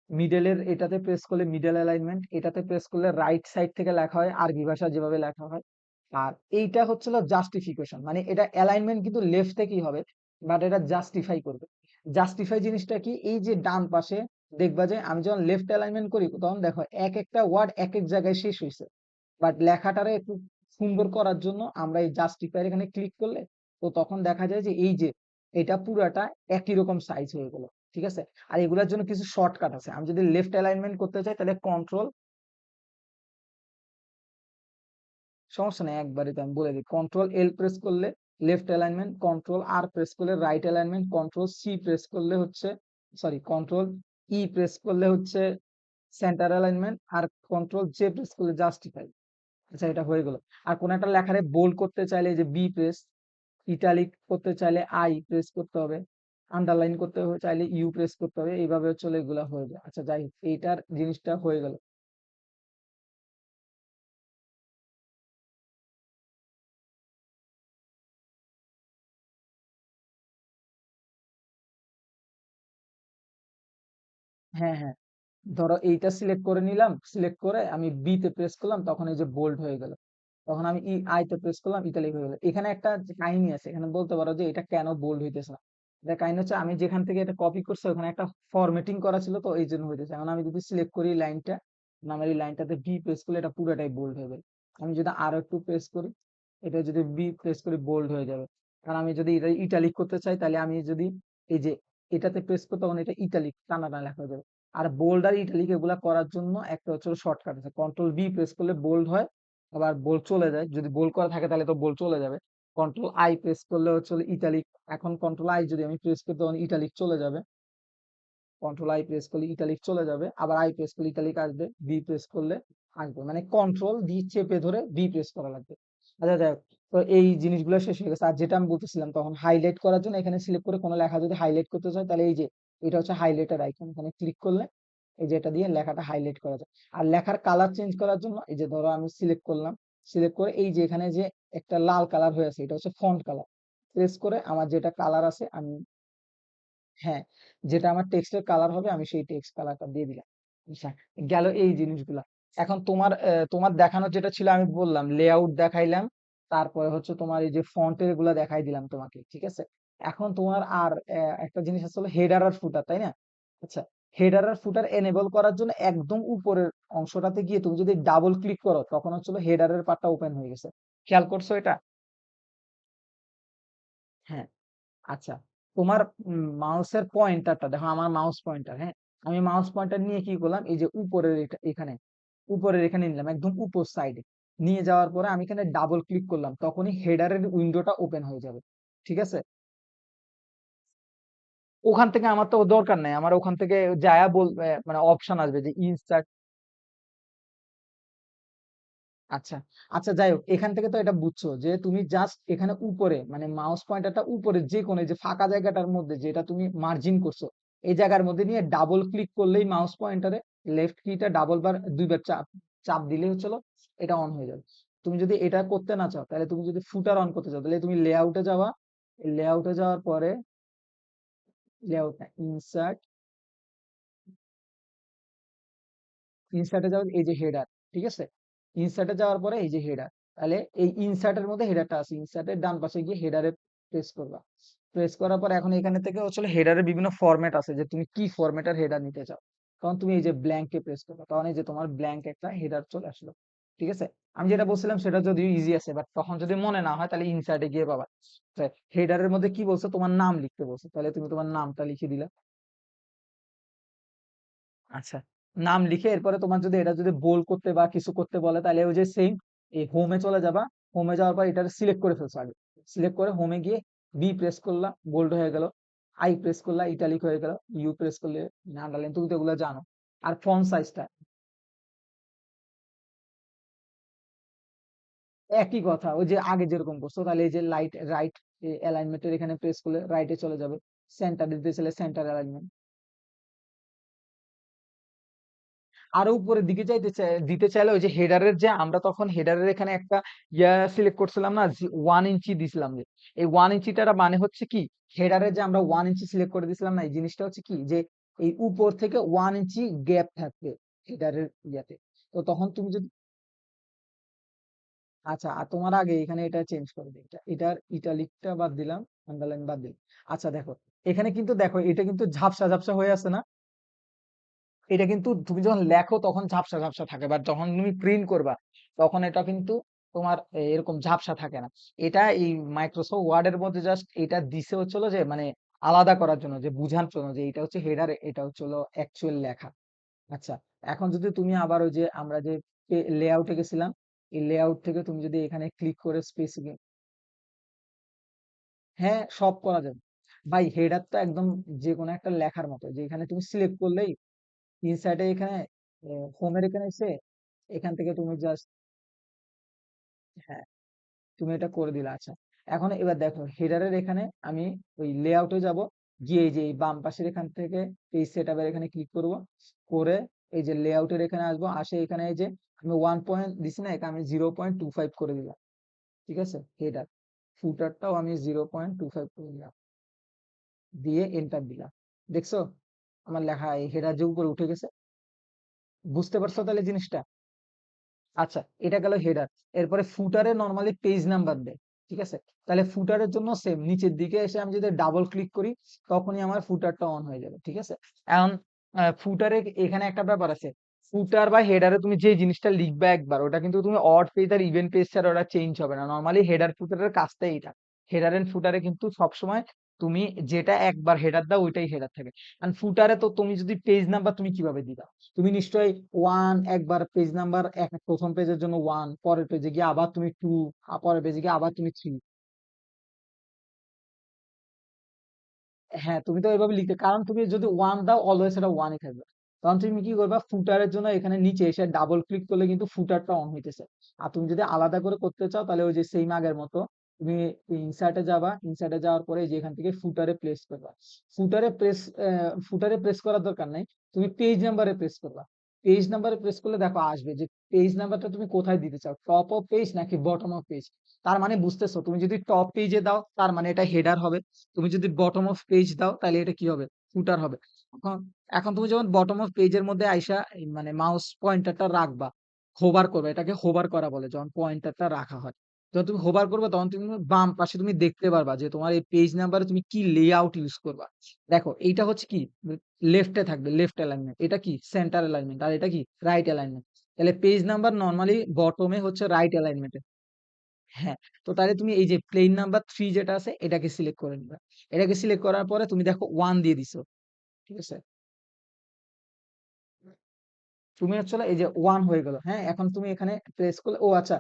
মিডলের এটাতে প্রেস করলে মিডল অ্যালাইনমেন্ট, এটাতে প্রেস করলে রাইট সাইড থেকে লেখা হয় আরবি ভাষা যেভাবে লেখা হয়। আর এইটা হচ্ছিল জাস্টিফিকেশন, মানে এটা অ্যালাইনমেন্ট কিন্তু লেফট থেকেই হবে, বাট এটা জাস্টিফাই করবে। জাস্টিফাই জিনিসটা কি, এই যে ডান পাশে দেখবা যে আমি যখন লেফট অ্যালাইনমেন্ট করি তখন দেখো এক একটা ওয়ার্ড এক এক জায়গায় শেষ হয়েছে, বাট লেখাটারে একটু সুন্দর করার জন্য আমরা এই জাস্টিফাই এখানে ক্লিক করলে, তো তখন দেখা যায় যে এই যে এটা পুরাটা একই রকম সাইজ হয়ে গেল। ঠিক আছে, আর এগুলোর জন্য কিছু শর্টকাট আছে। আমি যদি লেফট অ্যালাইনমেন্ট করতে চাই তাহলে কন্ট্রোল, সমস্যা নেই একবারে তো আমি বলে দিই, কন্ট্রোল L প্রেস করলে left alignment, control R press করলে right alignment, control C press করলে হচ্ছে, সরি, কন্ট্রোল E প্রেস করলে হচ্ছে সেন্টার অ্যালাইনমেন্ট, আর কন্ট্রোল J প্রেস করলে জাস্টিফাই। আচ্ছা, এটা হয়ে গেল। আর কোন একটা লেখারে বোল্ড করতে চাইলে যে বি প্রেস, ইটালিক করতে চাইলে I প্রেস করতে হবে, আন্ডারলাইন করতে চাইলে ইউ প্রেস করতে হবে, এইভাবে চলে এগুলা হয়ে যায়। আচ্ছা, যাই হোক, এইটার জিনিসটা হয়ে গেল। হ্যাঁ, হ্যাঁ, ধরো এইটা সিলেক্ট করে নিলাম, সিলেক্ট করে আমি বি তে প্রেস করলাম, তখন এই যে বোল্ড হয়ে গেল। তখন আমি আই তে প্রেস করলাম, ইতালিক হয়ে গেল। এখানে একটা যে কাহিনী আছে, এখানে বলতে পারো যে এটা কেন বোল্ড হইতেছে না। এটা কাহিনী হচ্ছে আমি যেখান থেকে এটা কপি করছি ওখানে একটা ফরম্যাটিং করা ছিল, তো এই জন্য হইতেছে। এখন আমি যদি সিলেক্ট করি লাইনটা, আমার এই লাইনটাতে বি প্রেস করলে এটা পুরোটাই বোল্ড হয়ে যাবে। আমি যদি আরো একটু প্রেস করি, এটা যদি বি প্রেস করি বোল্ড হয়ে যাবে। কারণ আমি যদি এটা ইটালিক করতে চাই তাহলে আমি যদি এই যে এটাতে প্রেস করি তখন এটা ইটালিক টানা টানা লেখা হয়ে যাবে। আর বোল্ড আর ইটালিক এগুলা করার জন্য একটা হচ্ছে শর্টকাট আছে, কন্ট্রোল B প্রেস করলে বোল্ড হয়, আবার বোল্ড চলে যায়। যদি বোল্ড করা থাকে তাহলে তো বোল্ড চলে যাবে। কন্ট্রোল I প্রেস করলে হচ্ছে ইটালিক, এখন কন্ট্রোল I যদি আমি প্রেস করি তখন ইটালিক চলে যাবে। কন্ট্রোল I প্রেস করলে ইটালিক চলে যাবে, আবার I প্রেস করলে ইটালিক আসবে, বি প্রেস করলে আসবে, মানে কন্ট্রোল D চেপে ধরে বি প্রেস করা লাগবে। আচ্ছা, যাই হোক, তো এই জিনিসগুলো শেষ হয়ে গেছে। আর যেটা আমি বলতেছিলাম, তখন হাইলাইট করার জন্য এখানে সিলেক্ট করে কোনো লেখা যদি হাইলাইট করতে চাই তাহলে এই যে এটা হচ্ছে হাইলাইটার আইকন, এখানে ক্লিক করলে এই যে এটা দিয়ে লেখাটা হাইলাইট করা যায়। আর লেখার কালার চেঞ্জ করার জন্য এই যে ধরো আমি সিলেক্ট করলাম, সিলেক্ট করে এই যে এখানে যে একটা লাল কালার হয়ে আছে এটা হচ্ছে ফন্ট কালার, প্রেস করে আমার যেটা কালার আছে আমি, হ্যাঁ, যেটা আমার টেক্সটের কালার হবে আমি সেই টেক্সট কালারটা দিয়ে দিলাম। আচ্ছা, গেল এই জিনিসগুলা। এখন তোমার দেখানোর যেটা ছিল আমি বললাম লেআউট দেখাইলাম, তারপরে হচ্ছে তোমার এই যে ফন্টের গুলা দেখাই দিলাম তোমাকে, ঠিক আছে। এখন তোমার আর একটা জিনিস আছে হলো হেডার আর ফুটার, তাই না? আচ্ছা, হেডার আর ফুটার এনেবল করার জন্য একদম উপরের অংশটাতে গিয়ে তুমি যদি ডাবল ক্লিক করো তখন হচ্ছে হেডারের পার্টটা ওপেন হয়ে গেছে। খেয়াল করছো এটা? হ্যাঁ। আচ্ছা, তোমার মাউসের পয়েন্টারটা দেখো, আমার মাউস পয়েন্টার, হ্যাঁ, আমি মাউস পয়েন্টার নিয়ে কি করলাম, এই যে উপরের এখানে, উপরের এখানে নিলাম একদম উপর সাইডে, নিয়ে যাওয়ার পরে আমি এখানে ডাবল ক্লিক করলাম, তখনই হেডারের উইন্ডোটা ওপেন হয়ে যাবে, ঠিক আছে। ওখান থেকে আমার তো দরকার নাই, আমার ওখান থেকে যায়া মানে অপশন আসবে যে ইনসার্ট। আচ্ছা, আচ্ছা, যাই হোক, এখান থেকে তো এটা বুঝছো যে তুমি জাস্ট এখানে উপরে মানে মাউস পয়েন্টারটা উপরে যে কোনো এই যে ফাঁকা জায়গাটার মধ্যে যেটা তুমি মার্জিন করছো এই জায়গার মধ্যে নিয়ে ডাবল ক্লিক করলেই মাউস পয়েন্টারে লেফট কিটা ডাবল বার দুইবার চাপ চাপ দিলেই হচ্ছিল এটা অন হয়ে যাবে। তুমি যদি এটা করতে না চাও তাহলে তুমি যদি ফুটার অন করতে চাও তাহলে তুমি লেআউটে যাওয়া, লেআউটে যাওয়ার পরে লেআউট না ইনসার্ট, ইনসার্টে যাওয়ার এই যে হেডার, ঠিক আছে। ইনসার্টে যাওয়ার পরে এই যে হেডার, তাহলে এই ইনসার্টের মধ্যে হেডারটা আছে, ইনসার্টের ডান পাশে গিয়ে হেডারে প্রেস করবা। প্রেস করার পর এখন এখানে থেকে আসলে হেডারের বিভিন্ন ফরম্যাট আছে যে তুমি কি ফরম্যাটের হেডার নিতে চাও। তখন তুমি এই যে ব্ল্যাঙ্কে প্রেস করবে, তখন এই যে তোমার ব্ল্যাঙ্ক একটা হেডার চলে আসলো, ঠিক আছে। আমি যেটা বলছিলাম সেটা যদিও ইজি আছে, বাট তখন যদি মনে না হয় তাহলে ইনসার্টে গিয়ে পাবা। হেডারের মধ্যে কি বলছো, তোমার নাম লিখতে বলছো, তাহলে তুমি তোমার নামটা লিখে দিলা। আচ্ছা, নাম লিখে এরপরে তোমার যদি এটা যদি বোল্ড করতে বা কিছু করতে বলে তাহলে ওই যে সেম এই হোমে চলে যাবা। হোমে যাওয়ার পর এটা সিলেক্ট করে ফেলছো আগে, সিলেক্ট করে হোমে গিয়ে বি প্রেস করলা, বোল্ড হয়ে গেল। আই প্রেস করলা, ইটালিক হয়ে গেল। ইউ প্রেস করলে আন্ডারলাইন, তুমি তো এগুলো জানো। আর ফন্ট সাইজটা একই কথা, ওই যে আগে যেরকম করছো, তাহলে এই যে লাইট রাইট অ্যালাইনমেন্টের এখানে প্রেস করলে রাইটে চলে যাবে। সেন্টার দিতে চাইলে সেন্টার অ্যালাইনমেন্ট, আরো উপরের দিকে দিতে চাইলে ওই যে হেডারের যে আমরা তখন হেডারের এখানে একটা সিলেক্ট করছিলাম না, 1 ইঞ্চি দিছিলাম, যে এই 1 ইঞ্চিটার মানে হচ্ছে কি, হেডারের যে আমরা 1 ইঞ্চি সিলেক্ট করে দিছিলাম না, এই জিনিসটা হচ্ছে কি যে এই উপর থেকে 1 ইঞ্চি গ্যাপ থাকবে হেডারের ইয়াতে। তো তখন তুমি যদি, আচ্ছা, আর তোমার আগে এখানে এটা চেঞ্জ করে দিই, এটার ইটালিকটা বাদ দিলাম, আন্ডারলাইন বাদ দিলাম। আচ্ছা দেখো, এখানে কিন্তু দেখো এটা কিন্তু ঝাপসা ঝাপসা হয়ে আছে না। এটা কিন্তু তুমি যখন লেখো তখন ঝাপসা ঝাপসা থাকে, বাট যখন তুমি প্রিন্ট করবা তখন এটা কিন্তু তোমার এরকম ঝাপসা থাকে না। এটা এই মাইক্রোসফট ওয়ার্ডের মধ্যে জাস্ট এটা দিছে হচ্ছিল যে মানে আলাদা করার জন্য, যে বুঝার জন্য যে এটা হচ্ছে হেডার, এটা হচ্ছে অ্যাকচুয়াল লেখা। আচ্ছা, এখন যদি তুমি আবার ওই যে আমরা যে লেআউটে গেছিলাম, এই লেআউট থেকে তুমি যদি এখানে ক্লিক করে স্পেসিফিক, হ্যাঁ, সব করা যাবে। ভাই হেডার তো একদম যে কোনো একটা লেখার মতো, যে এখানে তুমি সিলেক্ট করলেই ইনসাইডে এখানে হোমের এখানে এসে এখান থেকে তুমি জাস্ট, হ্যাঁ, তুমি এটা করে দিলে। আচ্ছা, এখন এবার দেখো হেডারের এখানে আমি ওই লেআউটে যাব, গিয়ে এই যে এই বাম পাশের এখান থেকে পেজ সেটআপের এখানে ক্লিক করব, করে এই যে লেআউটের এখানে আসবো, আসে এখানে এই যে আমি 1 পয়েন্ট দিছি না, এখানে আমি 0.25 করে দিলাম, ঠিক আছে। হেডার ফুটারটাও আমি 0.25 করে দিলাম, দিয়ে এন্টার দিলাম। দেখছো আমার লেখা এই হেডার যে উপরে উঠে গেছে। বুঝতে পারছো তাহলে জিনিসটা? আচ্ছা, এটা গেল হেডার। এরপরে ফুটারে নরমালি পেজ নাম্বার দেয়, ঠিক আছে। তাহলে ফুটারের জন্য সেম নিচের দিকে এসে আমি যদি ডাবল ক্লিক করি তখনই আমার ফুটারটা অন হয়ে যাবে, ঠিক আছে। এখন ফুটারে এখানে একটা ব্যাপার আছে, ফুটার বা হেডারে তুমি যে জিনিসটা লিখবে একবার ওটা কিন্তু তুমি অড পেজ আর ইভেন পেজ ছাড়া ওটা চেঞ্জ হবে না। নরমালি হেডার ফুটারের কাজটাই এটা। হেডার এন্ড ফুটারে কিন্তু সবসময় তুমি যেটা একবার হেডার দাও ওইটাই হেডার থাকে। আর ফুটারে তো তুমি যদি পেজ নাম্বার তুমি কিভাবে দিবা, তুমি নিশ্চয়ই একবার পেজ নাম্বার প্রথম পেজের জন্য 1, পরের পেজে গিয়ে আবার তুমি 2, পরের পেজে গিয়ে আবার তুমি 3। হ্যাঁ, তুমি তো এভাবে লিখতে, কারণ তুমি যদি 1 দাও অলওয়েজ এটা 1ই থাকবে। তখন তুমি কি করবা, ফুটারের জন্য এখানে নিচে এসে ডাবল ক্লিক করলে কিন্তু ফুটারটা অন হইতেছে। আর তুমি যদি আলাদা করে করতে চাও তাহলে ওই যে সেম আগের মতো তুমি ইনসার্টে যাবা, ইনসার্টে যাওয়ার পরে যে এখান থেকে ফুটারে প্লেস করবা। ফুটারে প্রেস ফুটারে প্রেস করার দরকার নাই, তুমি পেজ নাম্বারে প্রেস করবা। পেজ নাম্বারে প্রেস করলে দেখো আসবে যে পেজ নাম্বারটা তুমি কোথায় দিতে চাও, টপ অফ পেজ নাকি বটম অফ পেজ। তার মানে বুঝতেছো, তুমি যদি টপ পেজে দাও তার মানে এটা হেডার হবে, তুমি যদি বটম অফ পেজ দাও তাহলে এটা কি হবে, ফুটার হবে। এখন এখন তুমি যখন বটম অফ পেজের মধ্যে আইসা এই মানে মাউস পয়েন্টারটা রাখবা, হোভার করবে, এটাকে হোভার করা বলে যখন পয়েন্টারটা রাখা হয়। যখন তুমি হোভার করবে তখন তুমি বাম পাশে তুমি দেখতে পারবা যে তোমার এই পেজ নাম্বারে তুমি কি লেআউট ইউজ করবা। দেখো এইটা হচ্ছে কি, লেফটে থাকবে লেফট অ্যালাইনমেন্ট, এটা কি সেন্টার অ্যালাইনমেন্ট, আর এটা কি রাইট অ্যালাইনমেন্ট। তাহলে পেজ নাম্বার নর্মালি বটমে হচ্ছে রাইট অ্যালাইনমেন্টে। হ্যাঁ, তো তাহলে তুমি এই যে প্লেন নাম্বার 3 যেটা আছে এটাকে সিলেক্ট করে নিবা। এটাকে সিলেক্ট করার পরে তুমি দেখো 1 দিয়ে দিছো, ঠিক আছে। তুমি হচ্ছে হলো এই যে 1 হয়ে গেল। হ্যাঁ, এখন তুমি এখানে প্রেস করলে, ও আচ্ছা,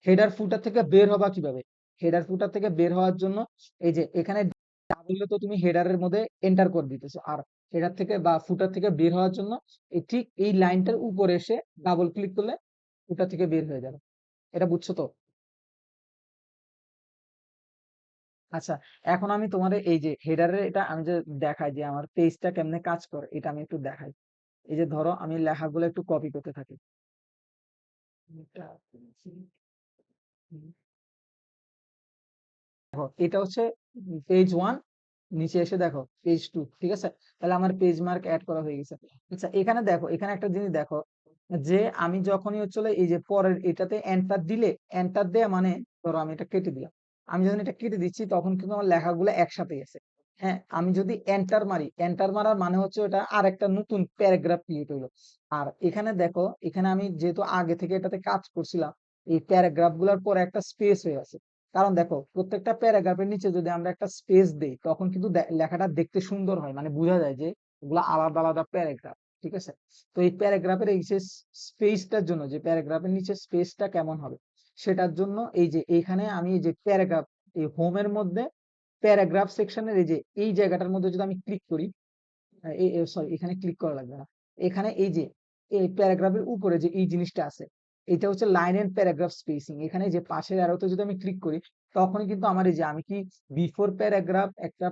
হেডার ফুটার থেকে বের হবা কিভাবে? হেডার ফুটার থেকে বের হওয়ার জন্য এই যে এখানে বললে তো তুমি হেডারের মধ্যে এন্টার করে দিতেছো, আর হেডার থেকে বা ফুটার থেকে বের হওয়ার জন্য এই ঠিক এই লাইনটার উপরে এসে ডাবল ক্লিক করলে ফুটার থেকে বের হয়ে যাবে। এটা বুঝছো তো? আচ্ছা, এখন আমি তোমার এই যে হেডারের এটা আমি যে দেখাই যে আমার পেজটা কেমনে কাজ করে, এটা আমি একটু দেখাই। এই যে ধরো আমি লেখাগুলো একটু কপি করতে থাকি। এটা দেখো এটা হচ্ছে পেজ 1, নিচে এসে দেখো পেজ 2, ঠিক আছে। তাহলে আমার পেজ মার্ক অ্যাড করা হয়ে গেছে। আচ্ছা, এখানে দেখো, এখানে একটা জিনিস দেখো যে আমি যখনই হচ্ছে এই যে পরের এটাতে এন্টার দিলে, এন্টার দেয়া মানে ধরো আমি এটা কেটে দিলাম, আমি যখন এটা কেটে দিচ্ছি তখন কিন্তু আমার লেখাগুলো একসাথেই আছে। হ্যাঁ, আমি যদি এন্টার মারি, এন্টার মারার মানে হচ্ছে ওটা আর একটা নতুন প্যারাগ্রাফ ক্রিয়েট হইলো। আর এখানে দেখো, এখানে আমি যেহেতু আগে থেকে এটাতে কাজ করছিলাম, এই প্যারাগ্রাফ গুলার পরে একটা স্পেস হয়ে আছে। কারণ দেখো প্রত্যেকটা প্যারাগ্রাফের নিচে যদি আমরা একটা স্পেস দেই তখন কিন্তু লেখাটা দেখতে সুন্দর হয়, মানে বোঝা যায় যে এগুলো আলাদা আলাদা প্যারাগ্রাফ, ঠিক আছে। তো এই প্যারাগ্রাফের এই যে স্পেসটার জন্য, যে প্যারাগ্রাফের নিচে স্পেসটা কেমন হবে সেটার জন্য এই যে এইখানে আমি এই যে প্যারাগ্রাফ, এই হোমের মধ্যে প্যারাগ্রাফ সেকশনের এই যে এই জায়গাটার মধ্যে যদি আমি ক্লিক করি, সরি এখানে ক্লিক করা লাগবে না, এখানে এই যে এই প্যারাগ্রাফের উপরে যে এই জিনিসটা আছে, এটা হচ্ছে লাইন এন্ড প্যারাগ্রাফ স্পেসিং। এখানে যে পাশের অ্যারোতে যদি আমি ক্লিক করি তখন কিন্তু আমার এই যে আমি কি বিফোর প্যারাগ্রাফ একটা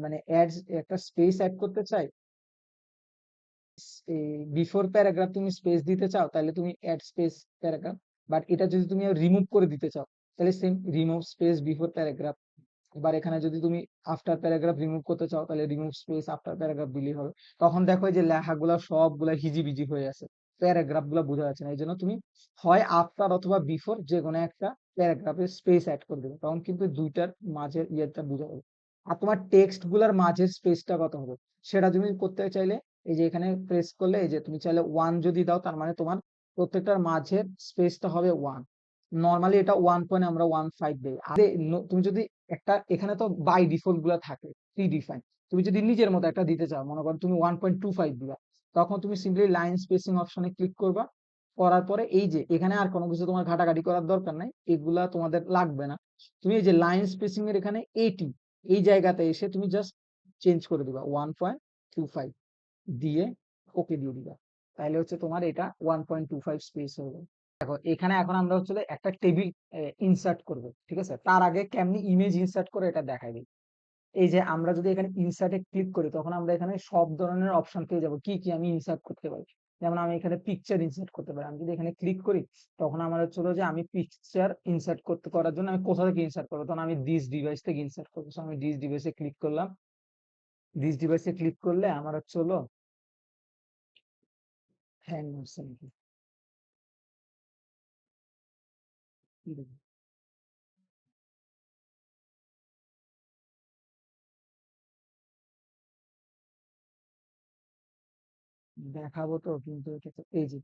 মানে অ্যাড, একটা স্পেস অ্যাড করতে চাই, বিফোর প্যারাগ্রাফ তুমি স্পেস দিতে চাও তাহলে তুমি অ্যাড স্পেস প্যারাগ্রাফ, বাট এটা যদি তুমি রিমুভ করে দিতে চাও তাহলে same remove space before paragraph. এবার এখানে যদি তুমি আফটার প্যারাগ্রাফ রিমুভ করতে চাও তাহলে রিমুভ স্পেস আফটার প্যারাগ্রাফ দিলেই হবে। তখন দেখো এই যে লেখাগুলা সবগুলা হিজিবিজি হয়ে আছে, প্যারাগ্রাফ গুলা বোঝা যাচ্ছে না, এই জন্য তুমি হয় আফটার অথবা বিফোর যে কোনো একটা প্যারাগ্রাফের স্পেস অ্যাড করে দেবে, তখন কিন্তু দুইটার মাঝের ইয়েটা বোঝা যাবে। আর তোমার টেক্সট গুলার মাঝের স্পেসটা কত হবে সেটা তুমি করতে চাইলে এই যে এখানে প্রেস করলে, এই যে তুমি চাইলে 1 যদি দাও তার মানে তোমার প্রত্যেকটার মাঝের স্পেসটা হবে 1। নর্মালি এটা 1.15 দেয়। আর তুমি যদি একটা, এখানে তো বাই ডিফল্ট গুলা থাকে প্রি ডিফাইন, তুমি যদি নিজের মতো একটা দিতে চাও, মনে করো তুমি 1.25 দিবা, তখন তুমি সিম্পলি লাইন স্পেসিং অপশনে ক্লিক করবা। করার পরে এই যে এখানে আর কোনো কিছু তোমার ঘাটাঘাটি করার দরকার নাই, এগুলা তোমাদের লাগবে না। তুমি এই যে লাইন স্পেসিং এর এখানে 80 এই জায়গাতে এসে তুমি জাস্ট চেঞ্জ করে দিবা 1.25 দিয়ে ওকে দিয়ে দিবা, তাহলে হচ্ছে তোমার এটা 1.25 স্পেস হয়ে যাবে। দেখো এখানে এখন আমরা হচ্ছে একটা টেবিল ইনসার্ট করব, ঠিক আছে। তার আগে কেমনি ইমেজ ইনসার্ট করে এটা দেখাই দিই। এই যে আমরা যদি এখানে ইনসার্টে ক্লিক করি তখন আমরা এখানে সব ধরনের অপশন পেয়ে যাবো, কি কি আমি ইনসার্ট করতে পারি। যেমন আমি এখানে পিকচার ইনসার্ট করতে পারি, আমি যদি এখানে ক্লিক করি তখন আমার হচ্ছে হলো যে আমি পিকচার ইনসার্ট করতে করার জন্য আমি কোথা থেকে ইনসার্ট করবো, তখন আমি দিস ডিভাইস থেকে ইনসার্ট করবো। So আমি দিস ডিভাইসে ক্লিক করলাম, দিস ডিভাইসে ক্লিক করলে আমার হচ্ছে হলো হ্যাং মারছে নাকি, কি দেখি? দেখাবো তো, কিন্তু এটা তো এই যে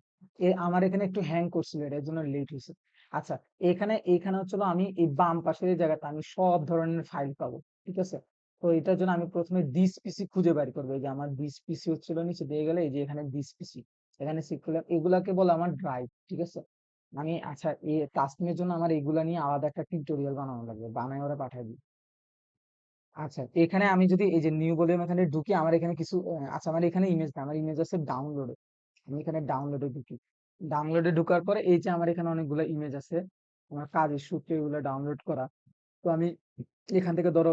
আমার এখানে একটু হ্যাং করছিল, এটার জন্য লেট হয়েছে। আচ্ছা, এখানে এখানে হচ্ছিল আমি এই বাম পাশের এই জায়গাটা আমি সব ধরনের ফাইল পাবো, ঠিক আছে। তো এটার জন্য আমি প্রথমে দিস পিসি খুঁজে বের করবো, এই যে আমার দিস পিসি হচ্ছিল নিচে দিয়ে গেলে এই যে এখানে দিস পিসি, এখানে সিক করলাম, এগুলাকে বলে আমার ড্রাইভ, ঠিক আছে। আমি আচ্ছা এই টাস্কিং এর জন্য আমার এগুলা নিয়ে আলাদা একটা টিউটোরিয়াল বানানো লাগবে, বানায় ওরা পাঠাই দিই। আচ্ছা, এখানে আমি যদি এই যে নিউ বলে এখানে ঢুকি, আমার এখানে কিছু আচ্ছা আমার এখানে ইমেজ না, আমার ইমেজ আছে ডাউনলোডে। আমি এখানে ডাউনলোডে ঢুকি, ডাউনলোডে ঢুকার পরে এই যে আমার এখানে অনেকগুলো ইমেজ আছে, আমার কাজের সূত্রে এগুলো ডাউনলোড করা। তো আমি এখান থেকে ধরো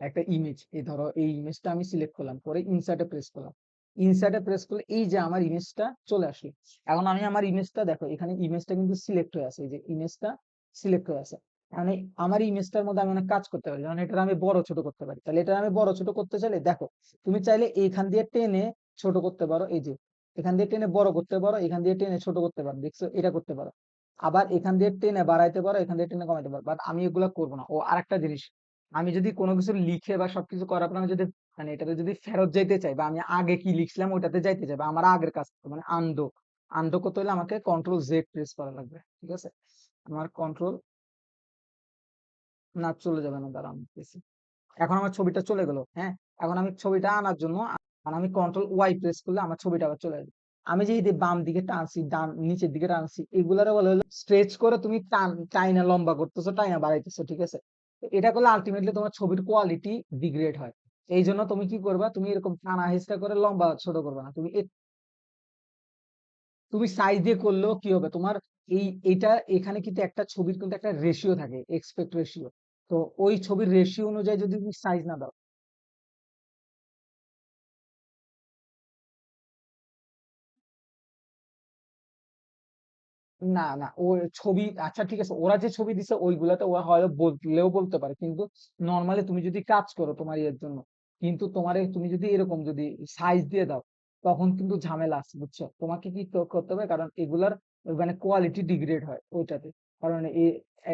একটা ইমেজ, এই ধরো এই ইমেজটা আমি সিলেক্ট করলাম, পরে ইনসার্টে প্রেস করলাম। ইনসার্টে প্রেস করলে এই যে আমার ইমেজটা চলে আসলো। এখন আমি আমার ইমেজটা দেখো, এখানে ইমেজটা কিন্তু সিলেক্ট হয়ে আছে, এই যে ইমেজটা সিলেক্ট হয়ে আছে। মানে আমার ইমেজটার মধ্যে আমি অনেক কাজ করতে পারি, যেমন এটা আমি বড় ছোট করতে পারি। তাহলে এটা আমি বড় ছোট করতে চাইলে দেখো, তুমি চাইলে এইখান দিয়ে টেনে ছোট করতে পারো, এই যে এখান দিয়ে টেনে বড় করতে পারো, এখান দিয়ে টেনে ছোট করতে পারো, দেখছো, এটা করতে পারো। আবার এখান দিয়ে টেনে বাড়াইতে পারো, এখান দিয়ে টেনে কমাইতে পারো, বাট আমি এগুলা করবো না। ও আরেকটা জিনিস, আমি যদি কোনো কিছু লিখে বা সবকিছু করার পর আমি যদি মানে এটাতে যদি ফেরত যাইতে চাই, বা আমি আগে কি লিখছিলাম ওইটাতে যাইতে চাই, বা আমার আগের কাজ মানে আনডো, আনডো করতে হলে আমাকে কন্ট্রোল জেড প্রেস করা লাগবে, ঠিক আছে। আমার কন্ট্রোল, না চলে যাবে না, দাঁড়ান দেখতেছি। এখন আমার ছবিটা চলে গেল, হ্যাঁ। এখন আমি ছবিটা আনার জন্য আমি কন্ট্রোল ওয়াই প্রেস করলে আমার ছবিটা আবার চলে যাবে। আমি যে এই যে বাম দিকে টানছি, ডান নিচের দিকে টানছি, এগুলারে বলে হলো স্ট্রেচ করে তুমি টাইনা লম্বা করতেছো, টাইনা বাড়াইতেছো, ঠিক আছে। তো এটা করলে আলটিমেটলি তোমার ছবির কোয়ালিটি ডিগ্রেড হয়। এই জন্য তুমি কি করবা, তুমি এরকম টানা হেঁচড়া করে লম্বা ছোট করবে না, তুমি সাইজ দিয়ে করলেও কি হবে তোমার, এইটা এখানে কিন্তু একটা ছবির কিন্তু একটা রেশিও থাকে, এক্সপেক্ট রেশিও। তো ওই ছবির রেশিও অনুযায়ী যদি তুমি সাইজ না দাও, না না ও ছবি, আচ্ছা ঠিক আছে, ওরা যে ছবি দিছে ওইগুলাতে ওরা হয়তো বললেও বলতে পারে, কিন্তু নর্মালি তুমি যদি কাজ করো তোমার ইয়ের জন্য, কিন্তু তোমার তুমি যদি এরকম যদি সাইজ দিয়ে দাও, তখন কিন্তু ঝামেলা আছে, বুঝছো। তোমাকে কি করতে হবে, কারণ এগুলার মানে কোয়ালিটি ডিগ্রেড হয় ওইটাতে। কারণ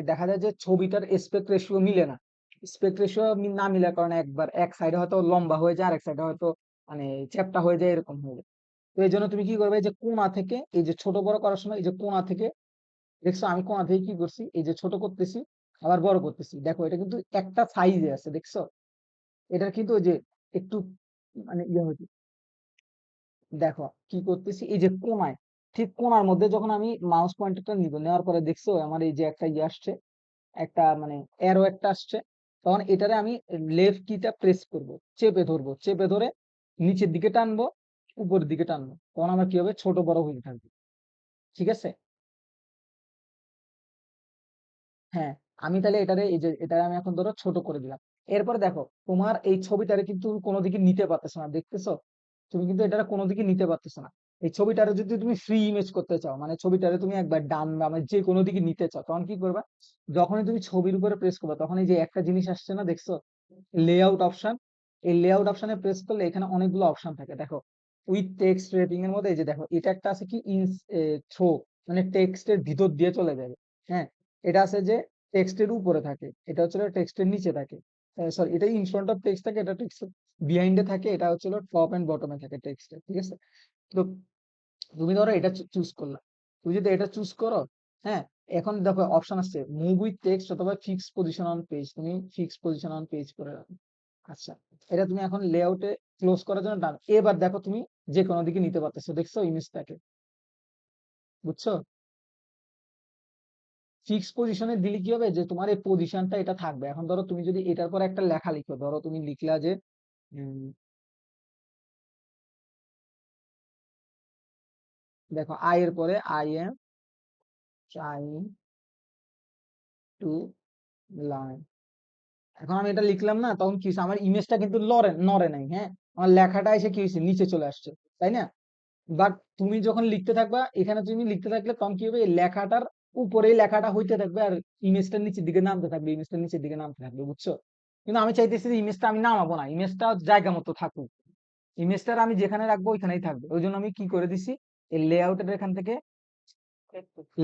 দেখা যায় যে ছবিটার এসপেক্ট রেশিও মিলে না। এসপেক্ট রেশিও না মিলার কারণে একবার এক সাইডে হয়তো লম্বা হয়ে যায়, আর এক সাইডে হয়তো মানে চ্যাপ্টা হয়ে যায়, এরকম হয়ে যায়। তো এই জন্য তুমি কি করবে, এই যে কোণা থেকে, এই যে ছোট বড় করার সময় এই যে কোণা থেকে, দেখছো আমি কোণা থেকে কি করছি, এই যে ছোট করতেছি আবার বড় করতেছি, দেখো এটা কিন্তু একটা সাইজে আছে, দেখছো। এটা কিন্তু ওই যে একটু মানে ইয়ে হয়েছে, দেখো কি করতেছি, এই যে কোণায়, ঠিক কোণার মধ্যে যখন আমি মাউস পয়েন্টারটা নিব, নেওয়ার পরে দেখছো আমার এই যে একটা ইয়ে আসছে, একটা মানে অ্যারো একটা আসছে, তখন এটারে আমি লেফট কিটা প্রেস করব, চেপে ধরবো, চেপে ধরে নিচের দিকে টানবো, উপরের দিকে টানবো, তখন আমার কি হবে, ছোট বড় হয়ে থাকবে, ঠিক আছে। হ্যাঁ, আমি তাহলে এটারে এই যে এটা আমি এখন ধরো ছোট করে দিলাম। এরপর দেখো, তোমার এই ছবিটারে কিন্তু কোনো দিকে নিতে পারতেছো না, দেখতেছো। তুমি কিন্তু এটারে কোনো দিকে নিতে পারতেছো না। এই ছবিটারে যদি তুমি ফ্রি ইমেজ করতে চাও, মানে ছবিটারে তুমি একবার ডান বামে যে কোনো দিকে নিতে চাও, তখন কি করবা, যখনই তুমি ছবির উপরে প্রেস করবে, তখন এই যে একটা জিনিস আসছে না, দেখছো, লেআউট অপশন। এই লেআউট অপশনে প্রেস করলে এখানে অনেকগুলো অপশন থাকে, দেখো। উইথ টেক্সট রেপিং এর মধ্যে এই যে দেখো, এটা একটা আছে কি ইন থ্রো, মানে টেক্সটের ভিতর দিয়ে চলে যাবে, হ্যাঁ। এটা আছে যে টেক্সটের উপরে থাকে, এটা হচ্ছে টেক্সটের নিচে থাকে, সরি, এটা ইন ফ্রন্ট অফ টেক্সট থাকে, এটা টেক্সট বিহাইন্ডে থাকে, এটা হচ্ছে টপ এন্ড বটমে থাকে টেক্সটে, ঠিক আছে। তো তুমি ধরো এটা চুজ করলা, তুমি যদি এটা চুজ করো, হ্যাঁ, এখন দেখো অপশন আসছে মুভ উইথ টেক্সট অথবা ফিক্স পজিশন অন পেজ, তুমি ফিক্স পজিশন অন পেজ করে রাখো। আচ্ছা, এটা তুমি এখন লেআউটে ক্লোজ করার জন্য ডান। এবার দেখো তুমি যে কোনো দিকে নিতে পারতেছো, দেখছো ইমেজটাকে, বুঝছো। ফিক্স পজিশনে দিলে কি হবে, যে তোমার এই পজিশনটা এটা থাকবে। এখন ধরো তুমি যদি এটার পর একটা লেখা লিখো, ধরো তুমি লিখলা যে উম, দেখো আই এর পরে I am trying to learn. এখন আমি এটা লিখলাম না, তখন কি হয়েছে, আমার ইমেজটা কিন্তু লড়ে নড়ে নাই, হ্যাঁ। আমার লেখাটা এসে কি হয়েছে, নিচে চলে আসছে, তাই না। বাট তুমি যখন লিখতে থাকবা, এখানে তুমি লিখতে থাকলে তখন কি হবে, এই লেখাটার উপরেই লেখাটা হইতে থাকবে, আর ইমেজটা নিচের দিকে নামতে থাকবে, ইমেজটা নিচের দিকে নামতে থাকবে, বুঝছো। কিন্তু আমি চাইতেছি যে ইমেজটা আমি নামাবো না, ইমেজটা জায়গা মতো থাকুক, ইমেজটা আমি যেখানে রাখবো ওইখানেই থাকবে। ওই জন্য আমি কি করে দিছি, এই লেআউটের এখান থেকে,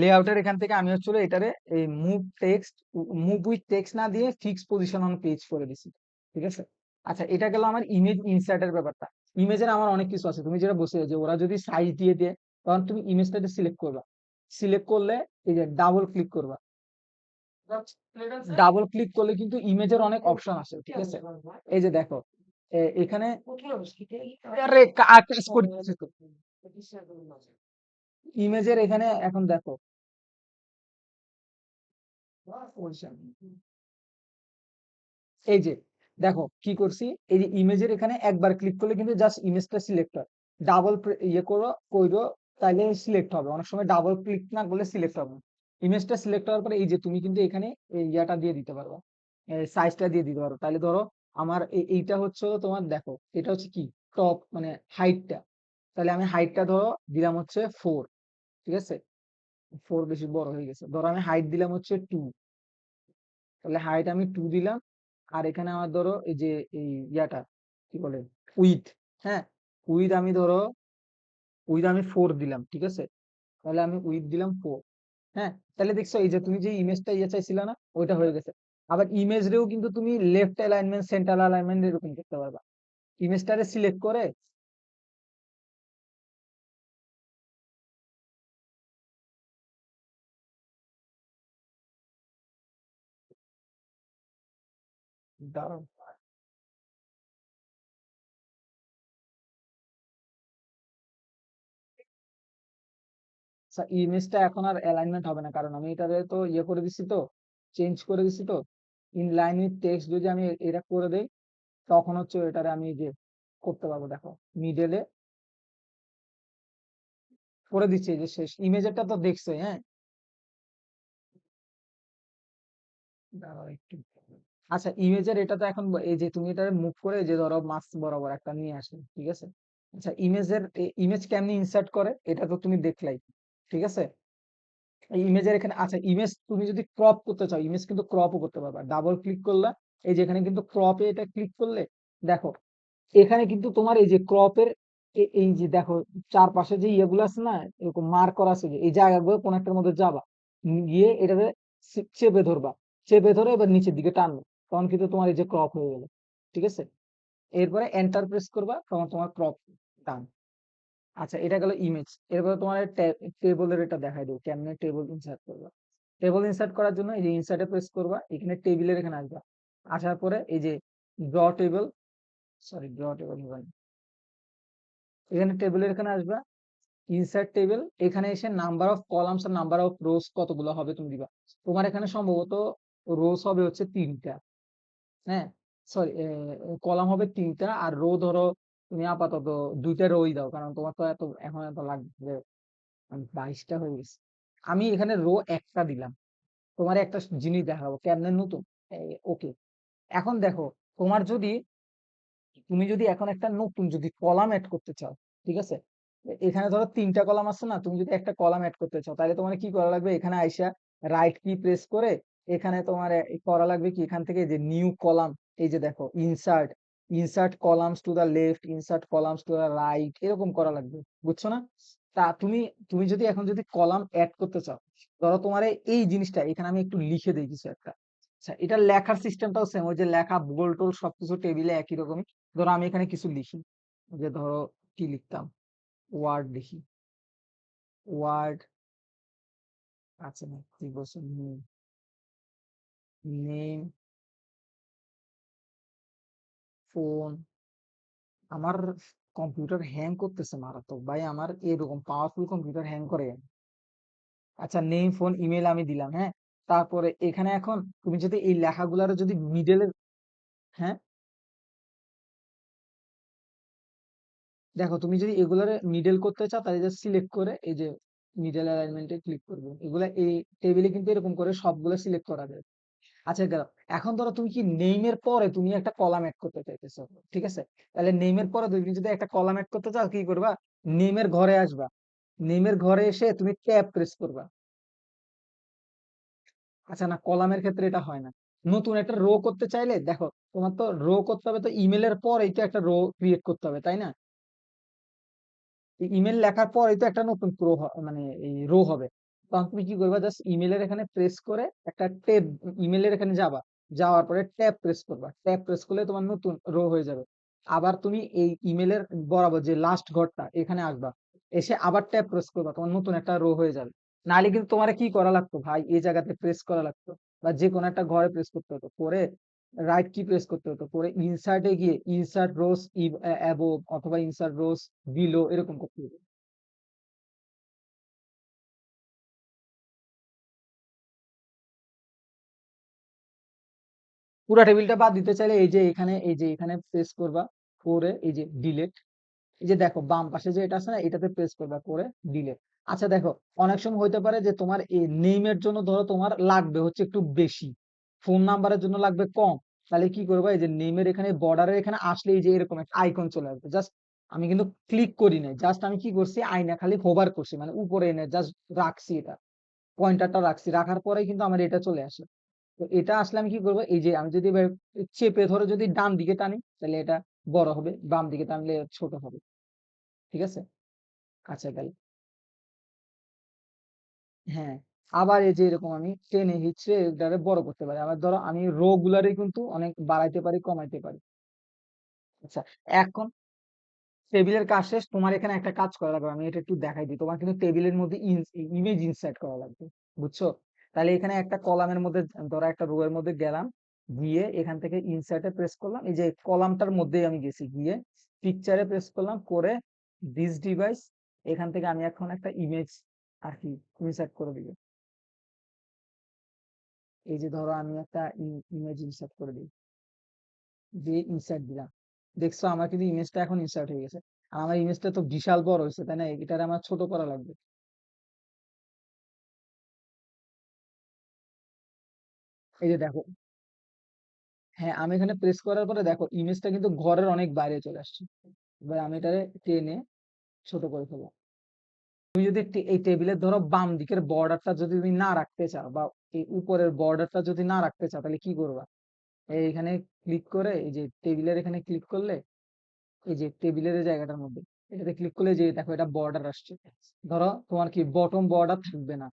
লেআউটের এখান থেকে আমি হচ্ছে এটারে এই মুভ উইথ টেক্সট না দিয়ে ফিক্স পজিশন অন পেজ করে দিছি, ঠিক আছে। আচ্ছা, এটা গেল আমার ইমেজ ইনসার্টের ব্যাপারটা। ইমেজের আমার অনেক কিছু আছে, তুমি যেটা বসে যে ওরা যদি সাইজ দিয়ে দেয়, তখন তুমি ইমেজটাকে সিলেক্ট করবা, সিলেক্ট করলে এই যে ডাবল ক্লিক করবা, ডাবল ক্লিক করলে কিন্তু ইমেজের অনেক অপশন আছে, ঠিক আছে। এই যে দেখো, এখানে আরে কাজ করতেছে তো, ইমেজের এখানে এখন দেখো, এই যে দেখো কি করছি, এই যে ইমেজের এখানে একবার ক্লিক করলে কিন্তু জাস্ট ইমেজটা সিলেক্ট হয়। ডাবল ইয়ে করো তাইলে সিলেক্ট হবে, অনেক সময় ডাবল ক্লিক না করলে সিলেক্ট হবে। ইমেজটা সিলেক্ট হওয়ার পরে এই যে তুমি কিন্তু এখানে এই ইয়াটা দিয়ে দিতে পারো, সাইজটা দিয়ে দিতে পারো। তাহলে ধরো আমার এইটা হচ্ছে তোমার, দেখো এটা হচ্ছে কি টপ মানে হাইটটা, তাহলে আমি হাইটটা ধরো দিলাম হচ্ছে 4, ঠিক আছে? 4 বেশি বড় হয়ে গেছে। ধরো আমি হাইট দিলাম হচ্ছে 2, তাহলে হাইট আমি 2 দিলাম। আর এখানে আমার ধরো এই যে এই ইয়াটা কি বলে, উইথ, হ্যাঁ, উইথ আমি ধরো উইথ আমি 4 দিলাম, ঠিক আছে? তাহলে আমি উইথ দিলাম 4। হ্যাঁ, তাহলে দেখছো এই যে তুমি যে ইমেজটা ইয়ে চাইছিলে না, ওইটা হয়ে গেছে। আবার ইমেজ রেও কিন্তু তুমি লেফট অ্যালাইনমেন্ট, সেন্টার অ্যালাইনমেন্ট এরকম করতে পারবা। ইমেজটারে সিলেক্ট করে, দাঁড়াও, আচ্ছা ইমেজটা এখন আর অ্যালাইনমেন্ট হবে না, কারণ আমি এটারে তো ইয়ে করে দিছি, তো চেঞ্জ করে দিছি। তো ইন লাইন উইথ টেক্সট যদি আমি এটা করে দেই, তখন হচ্ছে এটারে আমি যে করতে পারবো। দেখো মিডলে করে দিচ্ছি, এই যে শেষ ইমেজটা তো দেখছো, হ্যাঁ। দাঁড়াও একটু, আচ্ছা ইমেজের এটা তো এখন এই যে তুমি এটা মুভ করে যে ধরো মাছ বরাবর একটা নিয়ে আসলে, ঠিক আছে? আচ্ছা ইমেজের ইমেজ কেমনি ইনসার্ট করে এটা তো তুমি দেখলাই, ঠিক আছে? এই ইমেজের এখানে, আচ্ছা ইমেজ তুমি যদি ক্রপ করতে চাও, ইমেজ কিন্তু ক্রপও করতে পারবা। ডাবল ক্লিক করলা, এই যে এখানে কিন্তু ক্রপে এটা ক্লিক করলে দেখো এখানে কিন্তু তোমার এই যে ক্রপের এই যে দেখো চারপাশে যে ইয়েগুলো আছে না, এরকম মার্ক করা আছে, যে এই জায়গাগুলো কোন একটার মধ্যে যাবা, গিয়ে এটাতে চেপে ধরবা, চেপে ধরে এবার নিচের দিকে টানবে, তখন কিন্তু তোমার এই যে ক্রপ হয়ে গেল, ঠিক আছে? এরপরে এন্টার প্রেস করবা, তখন তোমার ক্রপ টান। আচ্ছা এটা গেল ইমেজ। এরপরে তোমার টেবলের এটা দেখাই দেবো কেমনে টেবল ইনসার্ট করবা। টেবল ইনসার্ট করার জন্য এই যে ইনসার্টে প্রেস করবা, এখানে টেবিলের এখানে আসবা, আসার পরে এই যে draw table, sorry draw table, এখানে টেবিলের এখানে আসবা, ইনসার্ট টেবিল, এখানে এসে নাম্বার অফ কলামস আর নাম্বার অফ রোজ কতগুলো হবে তুমি দিবা। তোমার এখানে সম্ভবত রোজ হবে হচ্ছে 3টা, হ্যাঁ, সরি কলাম হবে 3টা, আর রো ধরো তুমি আপাতত 2টা রোই দাও, কারণ তোমার তো এত এখন এত লাগবে, 22টা হয়ে গেছে। আমি এখানে রো একটা দিলাম। তোমার একটা জিনিস দেখাবো কেমনে নতুন, ওকে। এখন দেখো, তোমার যদি তুমি যদি এখন একটা নতুন যদি কলাম অ্যাড করতে চাও, ঠিক আছে? এখানে ধরো 3টা কলাম আছে না, তুমি যদি একটা কলাম অ্যাড করতে চাও, তাহলে তোমার কি করা লাগবে, এখানে আইসা রাইট কি প্রেস করে এখানে তোমার করা লাগবে কি, এখান থেকে যে নিউ কলাম, এই যে দেখো insert, insert columns to the left, insert columns to the right, এরকম করা লাগবে, বুঝছো না? তা তুমি তুমি যদি এখন যদি কলাম অ্যাড করতে চাও, ধরো তোমার এই জিনিসটা এখানে আমি একটু লিখে দিই কিছু একটা। আচ্ছা এটা লেখার সিস্টেমটাও সেম, ওই যে লেখা গোল টোল সবকিছু টেবিলে একই রকম। ধরো আমি এখানে কিছু লিখি, যে ধরো কি লিখতাম, ওয়ার্ড লিখি, ওয়ার্ড, আচ্ছা না কি বলছো, নেম, ফোন। আমার কম্পিউটার হ্যাং করতেছে মারাত্মক ভাই, আমার এরকম পাওয়ারফুল কম্পিউটার হ্যাং করে। আচ্ছা নেম ফোন ইমেল আমি দিলাম, হ্যাঁ। তারপরে এখানে এখন তুমি যদি এই লেখাগুলার যদি মিডলে, হ্যাঁ, দেখো তুমি যদি এগুলার মিডল করতে চাও, তাহলে জাস্ট সিলেক্ট করে এই যে মিডল অ্যালাইনমেন্টে ক্লিক করবে, এগুলা এই টেবিলে কিন্তু এরকম করে সবগুলো সিলেক্ট করা যায়। আচ্ছা গেল। এখন ধরো তুমি কি নেইমের পরে তুমি একটা কলাম অ্যাড করতে চাইতেছো, ঠিক আছে? তাহলে নেইমের পরে তুমি যদি একটা কলাম অ্যাড করতে চাও, কি করবা, নেইমের ঘরে আসবা, নেইমের ঘরে এসে তুমি ট্যাব প্রেস করবা। আচ্ছা না, কলামের ক্ষেত্রে এটা হয় না। নতুন একটা রো করতে চাইলে দেখো, তোমার তো রো করতে হবে, তো ইমেলের পরেই তো একটা রো ক্রিয়েট করতে হবে, তাই না? ইমেল লেখার পরেই তো একটা নতুন মানে এই রো হবে। তখন তুমি কি করবা, জাস্ট ইমেলের এখানে প্রেস করে একটা ট্যাব, ইমেলের এখানে যাবা, যাওয়ার পরে ট্যাব প্রেস করবা, ট্যাব প্রেস করলে তোমার নতুন রো হয়ে যাবে। আবার তুমি এই ইমেলের বরাবর যে লাস্ট ঘরটা এখানে আসবা, এসে আবার ট্যাব প্রেস করবা, তোমার নতুন একটা রো হয়ে যাবে। নাহলে কিন্তু তোমার কি করা লাগতো ভাই, এই জায়গাতে প্রেস করা লাগতো, বা যে কোনো একটা ঘরে প্রেস করতে হতো, করে রাইট কি প্রেস করতে হতো, করে ইনসার্টে গিয়ে ইনসার্ট রোস অ্যাবোভ অথবা ইনসার্ট রোস বিলো এরকম করতে হতো। পুরা টেবিলটা বাদ দিতে চাইলে এই যে এখানে, এই যে এখানে প্রেস করবা, করে এই যে ডিলেট, এই যে দেখো বাম পাশে যে এটা আছে না, এটাতে প্রেস করবা, করে ডিলেট। আচ্ছা দেখো, অনেক সময় হইতে পারে যে তোমার এই নেইমের জন্য ধরো তোমার লাগবে হচ্ছে একটু বেশি, ফোন নাম্বারের জন্য লাগবে কম, তাহলে কি করবা, এই যে নেইমের এখানে বর্ডারের এখানে আসলে এই যে এরকম একটা আইকন চলে আসবে, জাস্ট আমি কিন্তু ক্লিক করি নাই, জাস্ট আমি কি করছি, আয়না খালি হোভার করছি, মানে উপরে এনে জাস্ট রাখছি, এটা পয়েন্টারটা রাখছি, রাখার পরেই কিন্তু আমার এটা চলে আসে। তো এটা আসলে আমি কি করবো, এই যে আমি যদি এবার চেপে ধরে যদি ডান দিকে টানি তাহলে এটা বড় হবে, বাম দিকে টানলে ছোট হবে। ঠিক আছে, আচ্ছা গেল। হ্যাঁ, আবার এই যে এরকম আমি টেনে হিচড়ে এটারে বড় করতে পারি, আবার ধরো আমি রো গুলারে কিন্তু অনেক বাড়াইতে পারি, কমাইতে পারি। আচ্ছা, এখন টেবিলের কাজ শেষ, তোমার এখানে একটা কাজ করা লাগবে, আমি এটা একটু দেখাই দিই। তোমার কিন্তু টেবিলের মধ্যে ইমেজ ইনসার্ট করা লাগবে, বুঝছো? তাহলে এখানে একটা কলামের মধ্যে, ধরো একটা রো এর মধ্যে গেলাম, গিয়ে এখান থেকে ইনসার্টে প্রেস করলাম, এই যে কলামটার মধ্যেই আমি গেছি, গিয়ে পিকচারে প্রেস করলাম, করে দিস ডিভাইস, এখান থেকে আমি এখন একটা ইমেজ আর কি ইনসার্ট করে দিব। এই যে ধরো আমি একটা ইমেজ ইনসার্ট করে দিই, দিয়ে ইনসার্ট দিলাম, দেখছো আমার কিন্তু ইমেজটা এখন ইনসার্ট হয়ে গেছে। আর আমার ইমেজটা তো বিশাল বড় হয়েছে, তাই না? এটার আমার ছোট করা লাগবে। এই যে দেখো, হ্যাঁ আমি এখানে প্রেস করার পরে দেখো ইমেজটা কিন্তু ঘরের অনেক বাইরে চলে আসছে। এবার আমি এটা টেনে ছোট করে ফেললাম। তুমি যদি এই টেবিলের ধরো বাম দিকের বর্ডারটা যদি তুমি না রাখতে চাও, বা এই উপরের বর্ডারটা যদি না রাখতে চাও, তাহলে কি করবা? এইখানে ক্লিক করে, এই যে টেবিলের এখানে ক্লিক করলে, এই যে টেবিলের এই জায়গাটার মধ্যে এটাতে ক্লিক করলে, যে দেখো এটা বর্ডার আসছে। ধরো তোমার কি বটম বর্ডার থাকবে না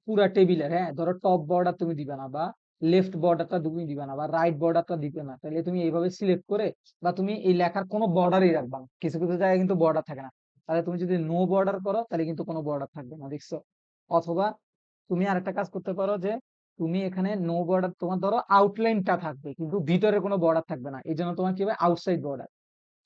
পুরা টেবিলের, হ্যাঁ ধরো টপ বর্ডার তুমি দিবে না, বা লেফট বর্ডারটা তুমি দিবে না, বা রাইট বর্ডারটা দিবে না, তাহলে তুমি এইভাবে সিলেক্ট করে, বা তুমি এই লেখার কোনো বর্ডারই রাখবা না, কিছু কিছু জায়গায় কিন্তু বর্ডার থাকে না, তাহলে তুমি যদি নো বর্ডার করো তাহলে কিন্তু কোনো বর্ডার থাকবে না, দেখছো? অথবা তুমি আরেকটা কাজ করতে পারো, যে তুমি এখানে নো বর্ডার, তোমার ধরো আউটলাইনটা থাকবে কিন্তু ভিতরে কোনো বর্ডার থাকবে না, এই জন্য তোমার কি হবে, আউটসাইড বর্ডার।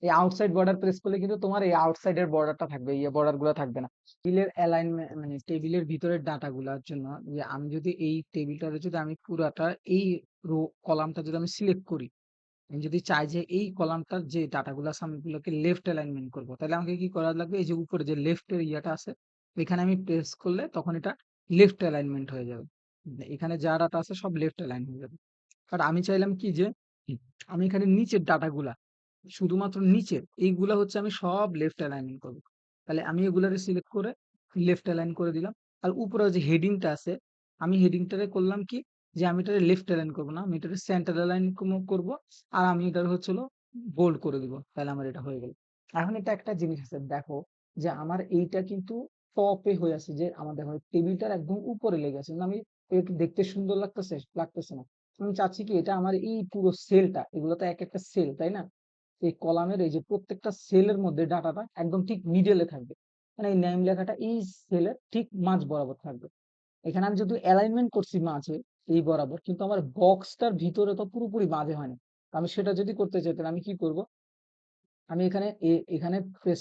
এই আউটসাইড বর্ডার প্রেস করলে কিন্তু তোমার এই আউটসাইডের বর্ডারটা থাকবে, এই বর্ডার গুলো থাকবে না। টেবিলের অ্যালাইনমেন্ট, মানে টেবিলের ভিতরের ডাটা গুলার জন্য, যে আমি যদি এই টেবিলটারে যদি আমি পুরাটা এই রো কলামটা যদি আমি সিলেক্ট করি, আমি যদি চাই যে এই কলামটার যে ডাটাগুলো আছে আমি এগুলোকে লেফট অ্যালাইনমেন্ট করবো, তাহলে আমাকে কি করা লাগবে, এই যে উপরে যে লেফটের ইয়াটা আছে, এখানে আমি প্রেস করলে তখন এটা লেফট অ্যালাইনমেন্ট হয়ে যাবে। এখানে যা ডাটা আছে সব লেফট অ্যালাইন হয়ে যাবে। আর আমি চাইলাম কি, যে আমি এখানে নিচের ডাটাগুলা, শুধুমাত্র নিচের এইগুলা হচ্ছে আমি সব লেফট অ্যালাইনমেন্ট করবো, তাহলে আমি এগুলারে সিলেক্ট করে লেফট অ্যালাইন করে দিলাম। আর উপরে যে হেডিংটা আছে, আমি হেডিংটারে করলাম কি, যে আমি এটারে লেফট অ্যালাইন করবো না, আমি এটারে সেন্টার অ্যালাইন করবো, আর আমি এটার হচ্ছিল বোল্ড করে দিব, তাহলে আমার এটা হয়ে গেল। এখন এটা একটা জিনিস আছে, দেখো যে আমার এইটা কিন্তু টপে হয়ে আছে, যে আমার দেখো টেবিলটার একদম উপরে লেগে আছে, কিন্তু আমি একটু দেখতে সুন্দর লাগতেছে লাগতেছে না। আমি চাচ্ছি কি, এটা আমার এই পুরো সেলটা, এগুলো তো এক একটা সেল, তাই না? এই কলামের এই যে প্রত্যেকটা সেলের মধ্যে ডাটাটা একদম ঠিক মিডলে থাকবে, মানে এই নেম লেখাটা এই সেলের ঠিক মাঝ বরাবর থাকবে। এখানে আমি যদি অ্যালাইনমেন্ট করছি মাঝে এই বরাবর, কিন্তু আমার বক্সটার ভিতরে তো পুরোপুরি মাঝে হয়নি। আমি সেটা যদি করতে চাই তাহলে আমি কি করব, আমি এখানে এখানে প্রেস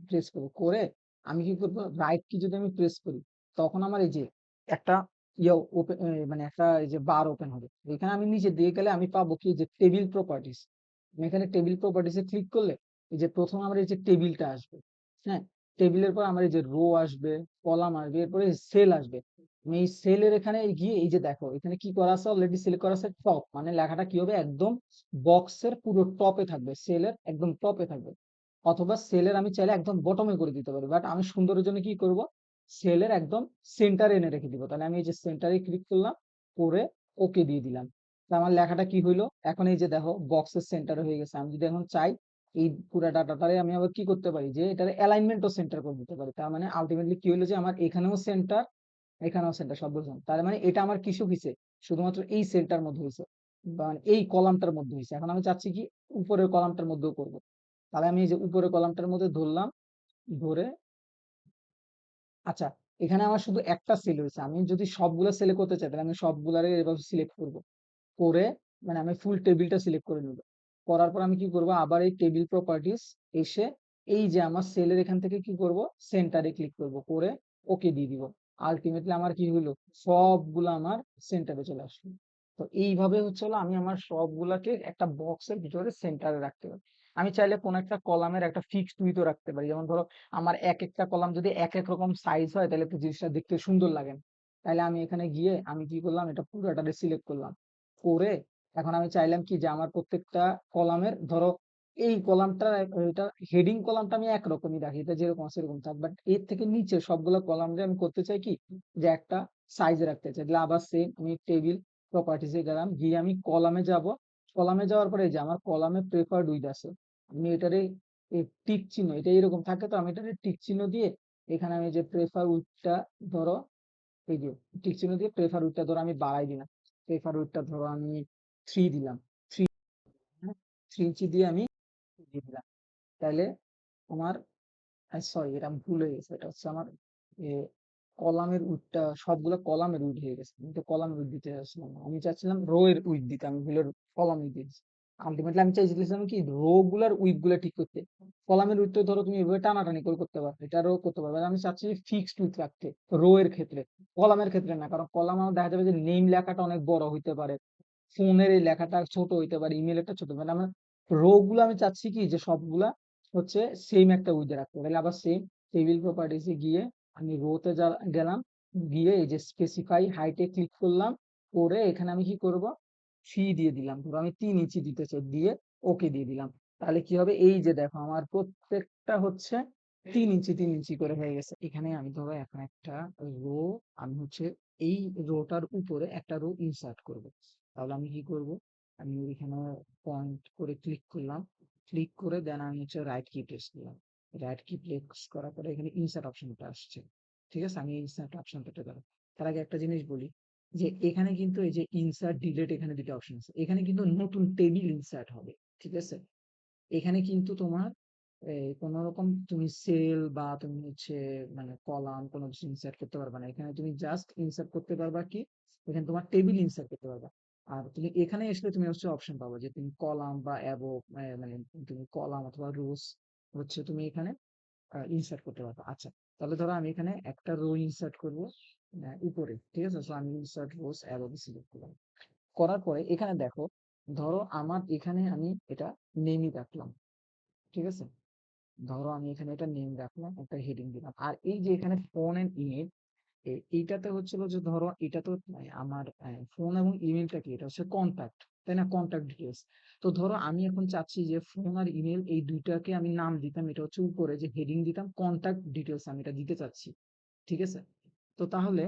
প্রেস করব, করে আমি কি করব, রাইট কি যদি আমি প্রেস করি, তখন আমার এই যে একটা ইয়ে ওপেন, মানে একটা এই যে বার ওপেন হবে, এখানে আমি নিচে দিয়ে গেলে আমি পাবো কি, যে টেবিল প্রপার্টিস। আমি এখানে টেবিল প্রপার্টিসে ক্লিক করলে এই যে প্রথম আমার এই যে টেবিলটা আসবে, হ্যাঁ, টেবিলের পর আমার এই যে রো আসবে, কলাম আসবে, এরপরে সেল আসবে। আমি এই সেলের এখানে গিয়ে, এই যে দেখো এখানে কি করা আছে, অলরেডি সিলেক্ট করা আছে টপ, মানে লেখাটা কি হবে, একদম বক্সের পুরো টপে থাকবে, সেলের একদম টপে থাকবে। অথবা সেলের আমি চাইলে একদম বটমে করে দিতে পারি, বাট আমি সুন্দরের জন্য কি করব, সেলের একদম সেন্টারে এনে রেখে দিব। তাহলে আমি এই যে সেন্টারে ক্লিক করলাম, করে ওকে দিয়ে দিলাম। তা আমার লেখাটা কি হইলো, এখন এই যে দেখো বক্সের সেন্টারে হয়ে গেছে। আমি যদি এখন চাই এই পুরো ডাটাটারে আমি আবার কি করতে পারি, যে এটার অ্যালাইনমেন্টও সেন্টার করে দিতে পারি। তার মানে আলটিমেটলি কি হলো, যে আমার এখানেও সেন্টার, এখানেও সেন্টার, সব বুঝলাম। তার মানে এটা আমার কিছু হয়েছে শুধুমাত্র এই সেলটার মধ্যে হয়েছে, বা এই কলামটার মধ্যে হয়েছে। এখন আমি চাচ্ছি কি উপরের কলামটার মধ্যেও করব। তাহলে আমি এই যে উপরের কলামটার মধ্যে ধরলাম, ধরে, আচ্ছা, এখানে আমার শুধু একটা সেল হয়েছে, আমি যদি সবগুলো সেলে করতে চাই তাহলে আমি সবগুলারে এভাবে সিলেক্ট করব, করে, মানে আমি ফুল টেবিলটা সিলেক্ট করে নিব। করার পর আমি কি করব, আবার এই টেবিল প্রপার্টিস এসে, এই যে আমার সেলের এখান থেকে কি করব, সেন্টারে ক্লিক করব, করে ওকে দিয়ে দিব। আলটিমেটলি আমার কি হলো, সবগুলো আমার সেন্টারে চলে আসলো। তো এইভাবে হচ্ছে হলো আমি আমার সবগুলাকে একটা বক্সের ভিতরে সেন্টারে রাখতে পারি। আমি চাইলে কোন একটা কলামের একটা ফিক্সড উইথও রাখতে পারি, যেমন ধরো আমার এক একটা কলাম যদি এক এক রকম সাইজ হয় তাহলে তো জিনিসটা দেখতে সুন্দর লাগে না। তাহলে আমি এখানে গিয়ে আমি কি করলাম, এটা পুরোটাকে সিলেক্ট করলাম, করে এখন আমি চাইলাম কি, যে আমার প্রত্যেকটা কলামের ধরো এই কলামটা, এটা হেডিং কলামটা আমি একরকমই রাখি, এটা যেরকম আছে এরকম থাক, বাট এর থেকে নিচে সবগুলো কলাম আমি করতে চাই কি, যে একটা সাইজ রাখতে চাই। তাহলে আবার সেম আমি টেবিল প্রপার্টিসে গেলাম, গিয়ে আমি কলামে যাব। কলামে যাওয়ার পরে যে আমার কলামে প্রেফার্ড উইড আছে, আমি এটারে টিক চিহ্ন, এটা এরকম থাকে তো আমি এটারে টিক চিহ্ন দিয়ে এখানে আমি যে প্রেফার উইডটা ধরো, এই যে টিক চিহ্ন দিয়ে প্রেফার উইডটা ধরো আমি বাড়াই দিলাম। প্রেফার উইডটা ধরো আমি 3 দিলাম, 3 ইঞ্চি দিয়ে আমি দিয়ে দিলাম। তাহলে আমার, সরি এটা আমি ভুলে গেছি, এটা হচ্ছে আমার এ, কলামের উইডটা, সবগুলো কলামের উইড হয়ে গেছে, আমি তো কলামের উইড দিতে চাচ্ছিলাম না, আমি চাচ্ছিলাম রো এর উইড দিতে, আমি ভুলের কলাম উইড দিয়েছি। আলটিমেটলি আমি চাইছিলাম কি রো গুলার উইড গুলা ঠিক করতে। কলামের উইড তো ধরো তুমি এভাবে টানাটানি করে করতে পারবে, এটা রো করতে পারবে, আর আমি চাচ্ছি ফিক্সড উইড রাখতে রো এর ক্ষেত্রে, কলামের ক্ষেত্রে না। কারণ কলাম আমার দেখা যাবে যে নেম লেখাটা অনেক বড় হইতে পারে, ফোনের এই লেখাটা ছোট হইতে পারে, ইমেলেরটা ছোট, মানে আমার রো গুলো আমি চাচ্ছি কি যে সবগুলা হচ্ছে সেম একটা উইডথ রাখতে হবে। তাহলে আবার সেম টেবিল প্রপার্টিসে গিয়ে আমি রোতে গেলাম, গিয়ে এই যে স্পেসিফাই হাইটে ক্লিক করলাম, করে এখানে আমি কি করব, ফি দিয়ে দিলাম, ধরো আমি 3 ইঞ্চি দিতে চাই, দিয়ে ওকে দিয়ে দিলাম। তাহলে কি হবে, এই যে দেখো আমার প্রত্যেকটা হচ্ছে 3 ইঞ্চি 3 ইঞ্চি করে হয়ে গেছে। এখানে আমি ধরো এখন একটা রো, আমি হচ্ছে এই রোটার উপরে একটা রো ইনসার্ট করব। তাহলে আমি কি করব, আমি এখানে পয়েন্ট করে ক্লিক করলাম, ক্লিক করে দেন আমি হচ্ছে রাইট কি প্রেস করলাম। রাইট কি প্রেস করার পরে এখানে ইনসার্ট অপশনটা আসছে। ঠিক আছে, আমি ইনসার্ট অপশনটা গেলাম। তার আগে একটা জিনিস বলি, যে এখানে কিন্তু এই যে ইনসার্ট ডিলিট, এখানে দুটো অপশন আছে, এখানে কিন্তু নতুন টেবিল ইনসার্ট হবে। ঠিক আছে, এখানে কিন্তু তোমার কোন রকম তুমি সেল বা তুমি হচ্ছে মানে কলাম কোনো কিছু ইনসার্ট করতে পারবে না। এখানে তুমি জাস্ট ইনসার্ট করতে পারবা কি, এখানে তোমার টেবিল ইনসার্ট করতে পারবা। আর তুমি এখানে আসলে তুমি হচ্ছে অপশন পাবো যে তুমি কলাম বা অ্যাবো, মানে তুমি কলাম অথবা রোস হচ্ছে তুমি এখানে ইনসার্ট করতে পারবা। আচ্ছা, তাহলে ধরো আমি এখানে একটা রো ইনসার্ট করবো উপরে। ঠিক আছে, তো আমি ইনসার্ট রোস অ্যাবো সিলেক্ট করলাম। করার পরে এখানে দেখো, ধরো আমার এখানে আমি এটা নেমই রাখলাম। ঠিক আছে, ধরো আমি এখানে এটা নেম রাখলাম, একটা হেডিং দিলাম, আর এই যে এখানে ফোন এন্ড ইমেল, এইটাতে হচ্ছিল যে ধরো এটা তো আমার ফোন এবং ইমেলটা কি, এটা হচ্ছে কন্ট্যাক্ট, তাই না, কন্ট্যাক্ট ডিটেলস। তো ধরো আমি এখন চাচ্ছি যে ফোন আর ইমেল এই দুইটাকে আমি নাম দিতাম, এটা হচ্ছে উপরে যে হেডিং দিতাম কন্ট্যাক্ট ডিটেলস, আমি এটা দিতে চাচ্ছি। ঠিক আছে, তো তাহলে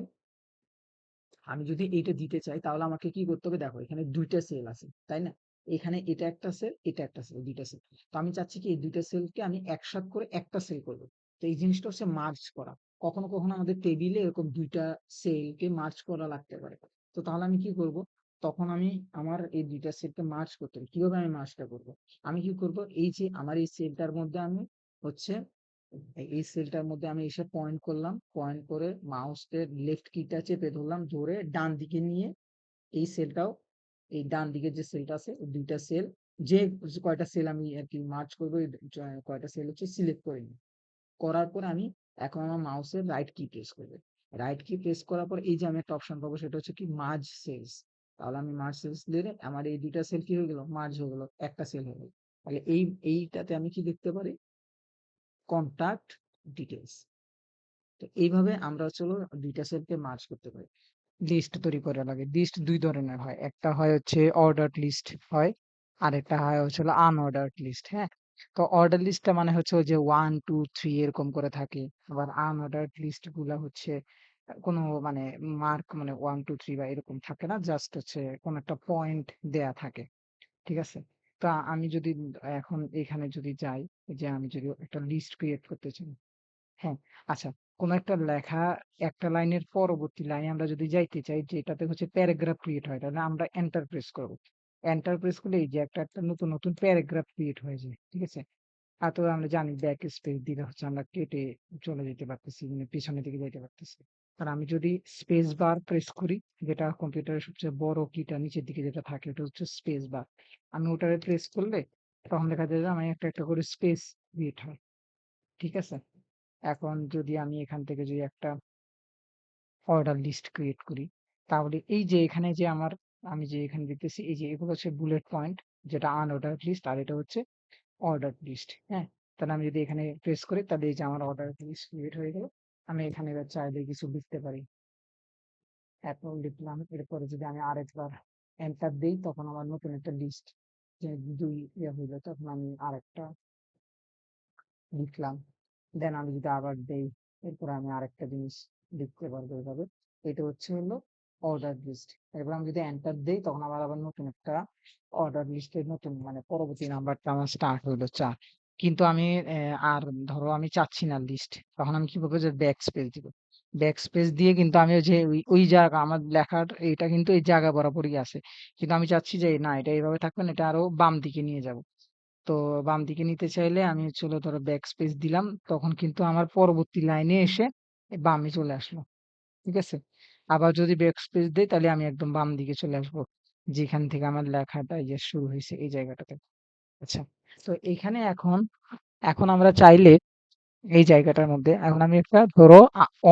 আমি যদি এইটা দিতে চাই, তাহলে আমাকে কি করতে হবে, দেখো এখানে দুইটা সেল আছে, তাই না, এখানে এটা একটা সেল, এটা একটা সেল, দুইটা সেল। তো আমি চাচ্ছি কি এই দুইটা সেলকে আমি একসাথে করে একটা সেল করবো। তো এই জিনিসটা হচ্ছে মার্জ করা। কখনো কখনো আমাদের টেবিলে এরকম দুইটা সেলকে মার্জ করা লাগতে পারে। তো তাহলে আমি কি করব, তখন আমি আমার এই দুইটা সেলকে মার্জ করতে হবে। কিভাবে আমি মার্জটা করব, আমি কি করব, এই যে আমার এই সেলটার মধ্যে আমি হচ্ছে এই সেলটার মধ্যে আমি এসে পয়েন্ট করলাম, পয়েন্ট করে মাউসের লেফট কিটা চেপে ধরলাম, ধরে ডান দিকে নিয়ে এই সেলটাও, এই ডান দিকে যে সেলটা আছে ওই দুইটা সেল, যে কয়টা সেল আমি আর কি মার্চ করবো, এই কয়টা সেল হচ্ছে সিলেক্ট করে নিই। করার পর আমি এখন আমার মাউসের রাইট কি প্রেস করবো। রাইট কি প্রেস করার পর এই যে আমি একটা অপশন পাবো, সেটা হচ্ছে কি মার্জ সেলস। তাহলে আমি মার্জ সেলস দিলে আমার এই দুইটা সেল কি হয়ে গেল, মার্জ হয়ে গেল, একটা সেল হয়ে গেল। তাহলে এইটাতে আমি কি দেখতে পারি, কন্টাক্ট ডিটেলস। তো এইভাবে আমরা চলো দুইটা সেলকে মার্জ করতে পারি। লিস্ট তৈরি করা লাগে, লিস্ট দুই ধরনের হয়, একটা হয় হচ্ছে অর্ডার লিস্ট হয়, আর একটা হয় হচ্ছে আনঅর্ডার্ড লিস্ট। হ্যাঁ, তো অর্ডার লিস্টটা মানে হচ্ছে ওই যে 1 2 3 এরকম করে থাকে। আবার আনঅর্ডার্ড লিস্ট গুলা হচ্ছে কোনো মানে মার্ক মানে 1 2 3 বা এরকম থাকে না, জাস্ট হচ্ছে কোন একটা পয়েন্ট দেয়া থাকে। ঠিক আছে, তা আমি যদি এখন এখানে যদি যাই, যে আমি যদি একটা লিস্ট ক্রিয়েট করতে চাই, হ্যাঁ, আচ্ছা, কোন একটা লেখা একটা লাইনের পরবর্তী লাইনে আমরা যদি যাইতে চাই, যেটাতে হচ্ছে প্যারাগ্রাফ ক্রিয়েট হয়, তাহলে আমরা এন্টার প্রেস করব। এন্টার প্রেস করলে এই যে একটা নতুন নতুন প্যারাগ্রাফ ক্রিয়েট হয়ে যায়। ঠিক আছে, আর তো আমরা জানি ব্যাক স্পেস দিলে হচ্ছে আমরা কেটে চলে যেতে পারতেছি, মানে পিছনের দিকে যাইতে পারতেছি। আর আমি যদি স্পেস বার প্রেস করি, যেটা কম্পিউটারের সবচেয়ে বড় কিটা নিচের দিকে যেটা থাকে, ওটা হচ্ছে স্পেস বার, আমি ওটারে প্রেস করলে তখন দেখা যায় যে আমি একটা একটা করে স্পেস ক্রিয়েট হয়। ঠিক আছে, এখন যদি আমি এখান থেকে যদি একটা অর্ডার লিস্ট ক্রিয়েট করি, তাহলে এই যে এখানে যে আমার, আমি যে এখানে দেখতেছি এই যে এগুলো হচ্ছে বুলেট পয়েন্ট, যেটা আনঅর্ডার লিস্ট, আর এটা হচ্ছে অর্ডার লিস্ট। হ্যাঁ, তাহলে আমি যদি এখানে প্রেস করি, তাহলে এই যে আমার অর্ডার লিস্ট ক্রিয়েট হয়ে গেল। আমি এখানে এবার চাইলে কিছু লিখতে পারি, এখন লিখলাম, এরপরে যদি আমি আরেকবার এন্টার দিই, তখন আমার নতুন একটা লিস্ট যে 2 হইলো, তখন আমি আরেকটা লিখলাম। দেন আমি যদি আবার দেই, এরপরে আমি আরেকটা জিনিস লিখতে পারবো এভাবে। এটা হচ্ছে হলো অর্ডার লিস্ট। এরপর আমি যদি এন্টার দেই, তখন আবার নতুন একটা অর্ডার লিস্টের নতুন মানে পরবর্তী নাম্বারটা আমার স্টার্ট হইলো 4। কিন্তু আমি আর ধরো আমি চাচ্ছি না লিস্ট, তখন আমি কি করবো, যে ব্যাক স্পেস দিব। ব্যাক স্পেস দিয়ে কিন্তু আমি ওই যে ওই জায়গা আমার লেখার এটা কিন্তু এই জায়গা বরাবরই আছে, কিন্তু আমি চাচ্ছি যে না, এটা এইভাবে থাকবে না, এটা আরো বাম দিকে নিয়ে যাব। তো বাম দিকে নিতে চাইলে আমি হচ্ছে হলো ধরো ব্যাক স্পেস দিলাম, তখন কিন্তু আমার পরবর্তী লাইনে এসে বামে চলে আসলো। ঠিক আছে? আবার যদি ব্যাক স্পেস দেই, তাহলে আমি একদম বাম দিকে চলে আসবো, যেখান থেকে আমার লেখাটা এই যে শুরু হয়েছে এই জায়গাটাতে। আচ্ছা, তো এখানে এখন এখন আমরা চাইলে এই জায়গাটার মধ্যে এখন আমি একটা ধরো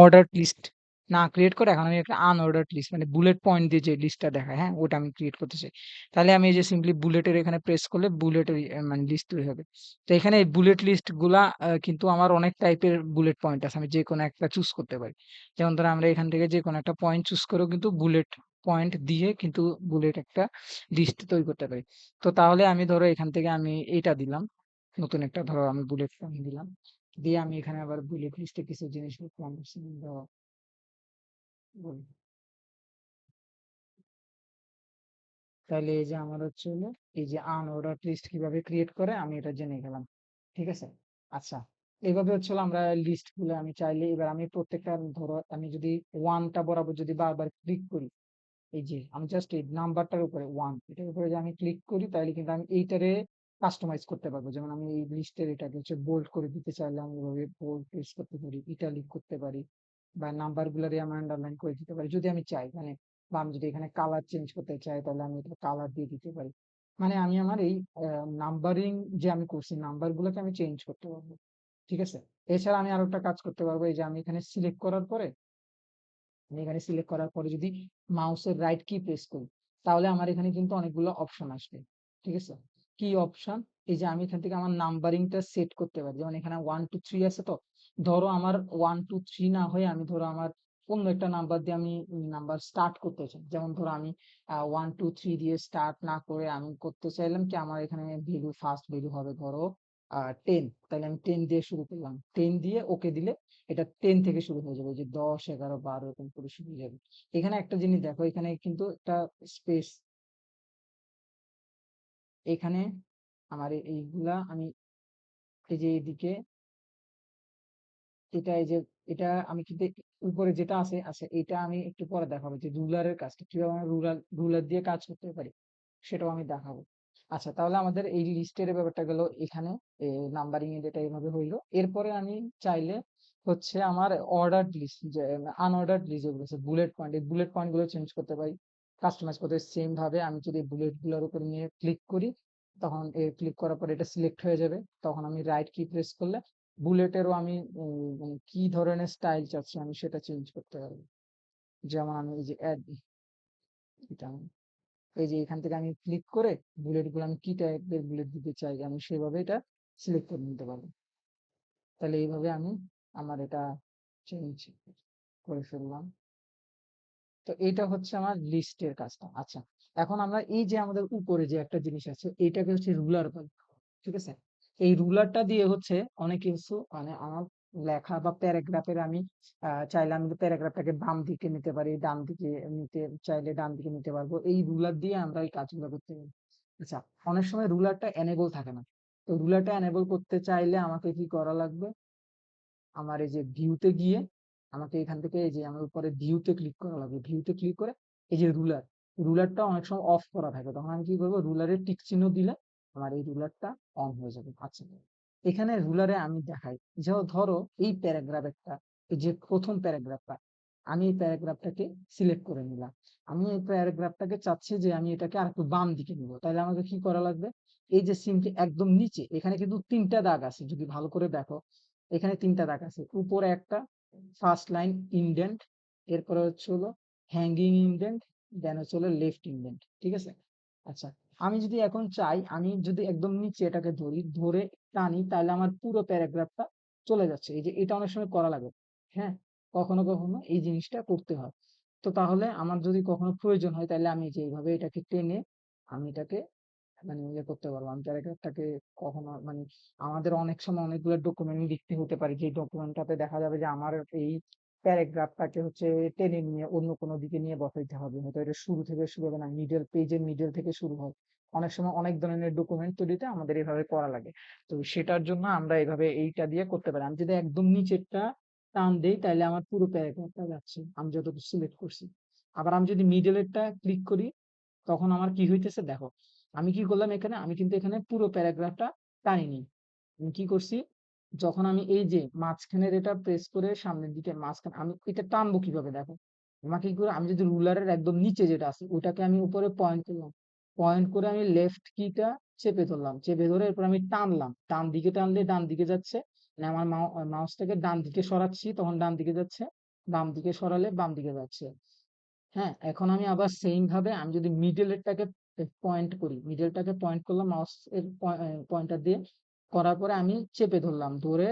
অর্ডার লিস্ট না ক্রিয়েট করে, এখন আমি একটা আনঅর্ডার্ড লিস্ট মানে বুলেট পয়েন্ট দিয়ে যে লিস্টটা দেখায়, হ্যাঁ, ওটা আমি ক্রিয়েট করতে চাই। তাহলে আমি এই যে সিম্পলি বুলেটের এখানে প্রেস করলে বুলেটের মানে লিস্ট তৈরি হবে। তো এখানে এই বুলেট লিস্ট গুলা কিন্তু আমার অনেক টাইপের বুলেট পয়েন্ট আছে, আমি যে কোনো একটা চুজ করতে পারি। যেমন ধরো আমরা এখান থেকে যে কোনো একটা পয়েন্ট চুজ করেও কিন্তু বুলেট পয়েন্ট দিয়ে কিন্তু বুলেট একটা লিস্ট তৈরি করতে পারি। তো তাহলে আমি ধরো এখান থেকে আমি এইটা দিলাম, নতুন একটা ধরো আমি বুলেট পয়েন্ট দিলাম, দিয়ে আমি এখানে আবার বুলেট লিস্টে কিছু জিনিস লিখলাম। ধরো বলি, তাহলে এই যে আমার হচ্ছে হলো এই যে আনঅর্ডার লিস্ট কিভাবে ক্রিয়েট করে আমি এটা জেনে গেলাম। ঠিক আছে? আচ্ছা, এইভাবে হচ্ছে হলো আমরা লিস্ট গুলো আমি চাইলে এবার আমি প্রত্যেকটা ধরো আমি যদি ওয়ানটা বরাবর যদি বারবার ক্লিক করি, এই যে আমি জাস্ট এই নাম্বারটার উপরে ওয়ান এটার উপরে যে আমি ক্লিক করি, তাহলে কিন্তু আমি এইটারে কাস্টমাইজ করতে পারবো। যেমন আমি এই লিস্টের এটাকে হচ্ছে বোল্ড করে দিতে চাইলে আমি এভাবে বোল্ড প্রেস করতে পারি, ইটালিক করতে পারি, বা নাম্বার গুলারে আমি আন্ডারলাইন করে দিতে পারি যদি আমি চাই। মানে বা আমি যদি এখানে কালার চেঞ্জ করতে চাই, তাহলে আমি এটা কালার দিয়ে দিতে পারি। মানে আমি আমার এই নাম্বারিং যে আমি করছি নাম্বার গুলোকে আমি চেঞ্জ করতে পারবো। ঠিক আছে? এছাড়া আমি আরো একটা কাজ করতে পারবো, এই যে আমি এখানে সিলেক্ট করার পরে, আমি এখানে সিলেক্ট করার পরে যদি মাউসের রাইট কি প্রেস করি, তাহলে আমার এখানে কিন্তু অনেকগুলো অপশন আসবে। ঠিক আছে? কি অপশন? এই যে আমি এখান থেকে আমার নাম্বারিংটা সেট করতে পারি। যেমন এখানে 1 2 3 আছে, তো ধরো আমার 1 2 3 না হয়ে আমি ধরো আমার অন্য একটা নাম্বার দিয়ে আমি নাম্বার স্টার্ট করতে চাই। যেমন ধরো আমি 1 2 3 দিয়ে স্টার্ট না করে আমি করতে চাইলাম কি, আমার এখানে ভ্যালু ফার্স্ট ভ্যালু হবে ধরো 10। তাহলে আমি 10 দিয়ে শুরু করলাম, 10 দিয়ে ওকে দিলে এটা 10 থেকে শুরু হয়ে যাবে, যে 10 11 12 এরকম করে শুরু হয়ে যাবে। এখানে একটা জিনিস দেখো, এখানে কিন্তু একটা স্পেস, এখানে আমার এইগুলা আমি এই যে এদিকে এটা এই যে এটা আমি কিন্তু উপরে যেটা আছে আছে এটা আমি একটু পরে দেখাবো, যে রুলারের কাজটা কিভাবে আমরা রুলার দিয়ে কাজ করতে পারি সেটাও আমি দেখাবো। আচ্ছা, তাহলে আমাদের এই লিস্টের ব্যাপারটা গেল এখানে, নাম্বারিং এর এটা এইভাবে হইলো। এরপরে আমি চাইলে হচ্ছে আমার অর্ডার লিস্ট যে আনঅর্ডার্ড লিস্ট যেগুলো আছে বুলেট পয়েন্ট, এই বুলেট পয়েন্ট গুলো চেঞ্জ করতে পারি, কাস্টমাইজ করতে সেম ভাবে। আমি যদি বুলেট গুলোর উপর নিয়ে ক্লিক করি, তখন ক্লিক করার পর এটা সিলেক্ট হয়ে যাবে, তখন আমি রাইট কি প্রেস করলে বুলেটেরও আমি মানে কি ধরনের স্টাইল চাচ্ছি আমি সেটা চেঞ্জ করতে পারবো। যেমন আমি এই যে অ্যাড, এটা এই যে এখান থেকে আমি ক্লিক করে বুলেট গুলো আমি কি টাইপের বুলেট দিতে চাই আমি সেভাবে এটা সিলেক্ট করে নিতে পারবো। তাহলে এইভাবে আমি আমার এটা চেঞ্জ করে ফেললাম। তো এটা হচ্ছে আমার লিস্টের কাজটা। আচ্ছা, এখন আমরা এই যে আমাদের উপরে যে একটা জিনিস আছে এইটাকে হচ্ছে রুলার বলে। ঠিক আছে? এই রুলারটা দিয়ে হচ্ছে অনেক কিছু মানে আমার লেখা বা প্যারাগ্রাফের আমি চাইলে আমি প্যারাগ্রাফটাকে বাম দিকে নিতে পারি, ডান দিকে নিতে চাইলে ডান দিকে নিতে পারবো। এই রুলার দিয়ে আমরা এই কাজগুলো করতে পারি। আচ্ছা, অনেক সময় রুলারটা এনেবল থাকে না। তো রুলারটা এনেবল করতে চাইলে আমাকে কি করা লাগবে, আমার এই যে ভিউতে গিয়ে আমাকে এখান থেকে এই যে আমার উপরে ভিউতে ক্লিক করা লাগবে। ভিউতে ক্লিক করে এই যে রুলার, রুলারটা অনেক সময় অফ করা থাকে, তখন আমি কি করবো, রুলারের টিক চিহ্ন দিলে আমার এই রুলারটা অন হয়ে যাবে। আচ্ছা, এখানে রুলারে আমি দেখাই, যে ধরো এই প্যারাগ্রাফ একটা, এই যে প্রথম প্যারাগ্রাফটা, আমি এই প্যারাগ্রাফটাকে সিলেক্ট করে নিলাম। আমি এই প্যারাগ্রাফটাকে চাচ্ছি যে আমি এটাকে আর একটু বাম দিকে নিব, তাহলে আমাকে কি করা লাগবে, এই যে সিমটি একদম নিচে এখানে কিন্তু তিনটা দাগ আছে, যদি ভালো করে দেখো এখানে তিনটা দাগ আছে, উপরে একটা ফার্স্ট লাইন ইনডেন্ট, এরপরে হচ্ছে হলো হ্যাঙ্গিং ইনডেন্ট, দেন হচ্ছে হলো লেফট ইনডেন্ট। ঠিক আছে? আচ্ছা, আমি যদি এখন চাই, আমি যদি একদম নিচে এটাকে ধরি, ধরে টানি, তাহলে আমার পুরো প্যারাগ্রাফটা চলে যাচ্ছে। এই যে এটা অনেক সময় করা লাগে, হ্যাঁ, কখনো কখনো এই জিনিসটা করতে হয়। তো তাহলে আমার যদি কখনো প্রয়োজন হয়, তাহলে আমি যে এইভাবে এটাকে টেনে আমি এটাকে মানে ইয়ে করতে পারবো। আমি প্যারাগ্রাফটাকে কখনো মানে আমাদের অনেক সময় অনেকগুলো ডকুমেন্ট লিখতে হতে পারে, যে ডকুমেন্টটাতে দেখা যাবে যে আমার এই প্যারাগ্রাফটাকে হচ্ছে টেনে নিয়ে অন্য কোনো দিকে নিয়ে বসাইতে হবে, হয়তো এটা শুরু থেকে শুরু হবে না, মিডল পেজের মিডল থেকে শুরু হয়। অনেক সময় অনেক ধরনের ডকুমেন্ট তৈরিতে আমাদের এভাবে করা লাগে। তো সেটার জন্য আমরা এভাবে এইটা দিয়ে করতে পারি। আমি যদি একদম নিচেরটা টান দেই তাহলে আমার পুরো প্যারাগ্রাফটা যাচ্ছে আমি যতটুকু সিলেক্ট করছি। আবার আমি যদি মিডলেরটা ক্লিক করি তখন আমার কি হইতেছে দেখো। আমি কি করলাম এখানে, আমি কিন্তু এখানে পুরো প্যারাগ্রাফটা টানিনি। আমি কি করছি, যখন আমি এই যে মাঝখানের এটা প্রেস করে সামনের দিকে মাঝখানে আমি এটা টানবো কিভাবে দেখো। আমাকে কি করে, আমি যদি রুলারের একদম নিচে যেটা আছে ওটাকে আমি উপরে পয়েন্ট করলাম, পয়েন্ট করে আমি লেফট কিটা চেপে ধরলাম, চেপে ধরে এরপর আমি টানলাম, ডান দিকে টানলে ডান দিকে যাচ্ছে, মানে আমার মাউসটাকে ডান দিকে সরাচ্ছি তখন ডান দিকে যাচ্ছে, বাম দিকে সরালে বাম দিকে যাচ্ছে। হ্যাঁ, এখন আমি আবার সেইম ভাবে আমি যদি মিডলেরটাকে পয়েন্ট করি, মিডলটাকে পয়েন্ট করলাম মাউস এর পয়েন্টার দিয়ে, করার পরে আমি চেপে ধরলাম, ধরে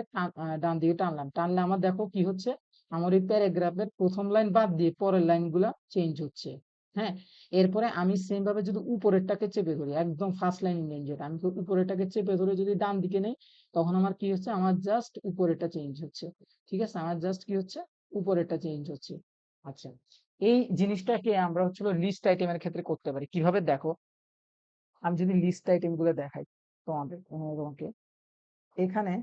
ডান দিকে টানলাম, টানলে আমার দেখো কি হচ্ছে, আমার এই প্যারাগ্রাফের প্রথম লাইন বাদ দিয়ে পরের লাইনগুলা চেঞ্জ হচ্ছে। হ্যাঁ, এরপরে আমি সেম ভাবে যদি উপরেরটাকে চেপে ধরি, একদম ফার্স্ট লাইন নেই যেটা, আমি তো উপরেরটাকে চেপে ধরে যদি ডান দিকে নেই, তখন আমার কি হচ্ছে, আমার জাস্ট উপরেরটা চেঞ্জ হচ্ছে। ঠিক আছে, আমার জাস্ট কি হচ্ছে, উপরেরটা চেঞ্জ হচ্ছে। আচ্ছা, এই জিনিসটাকে আমরা হচ্ছে লিস্ট আইটেমের ক্ষেত্রে করতে পারি কিভাবে দেখো। আমি যদি লিস্ট আইটেম গুলো দেখাই তোমাকে এখানে,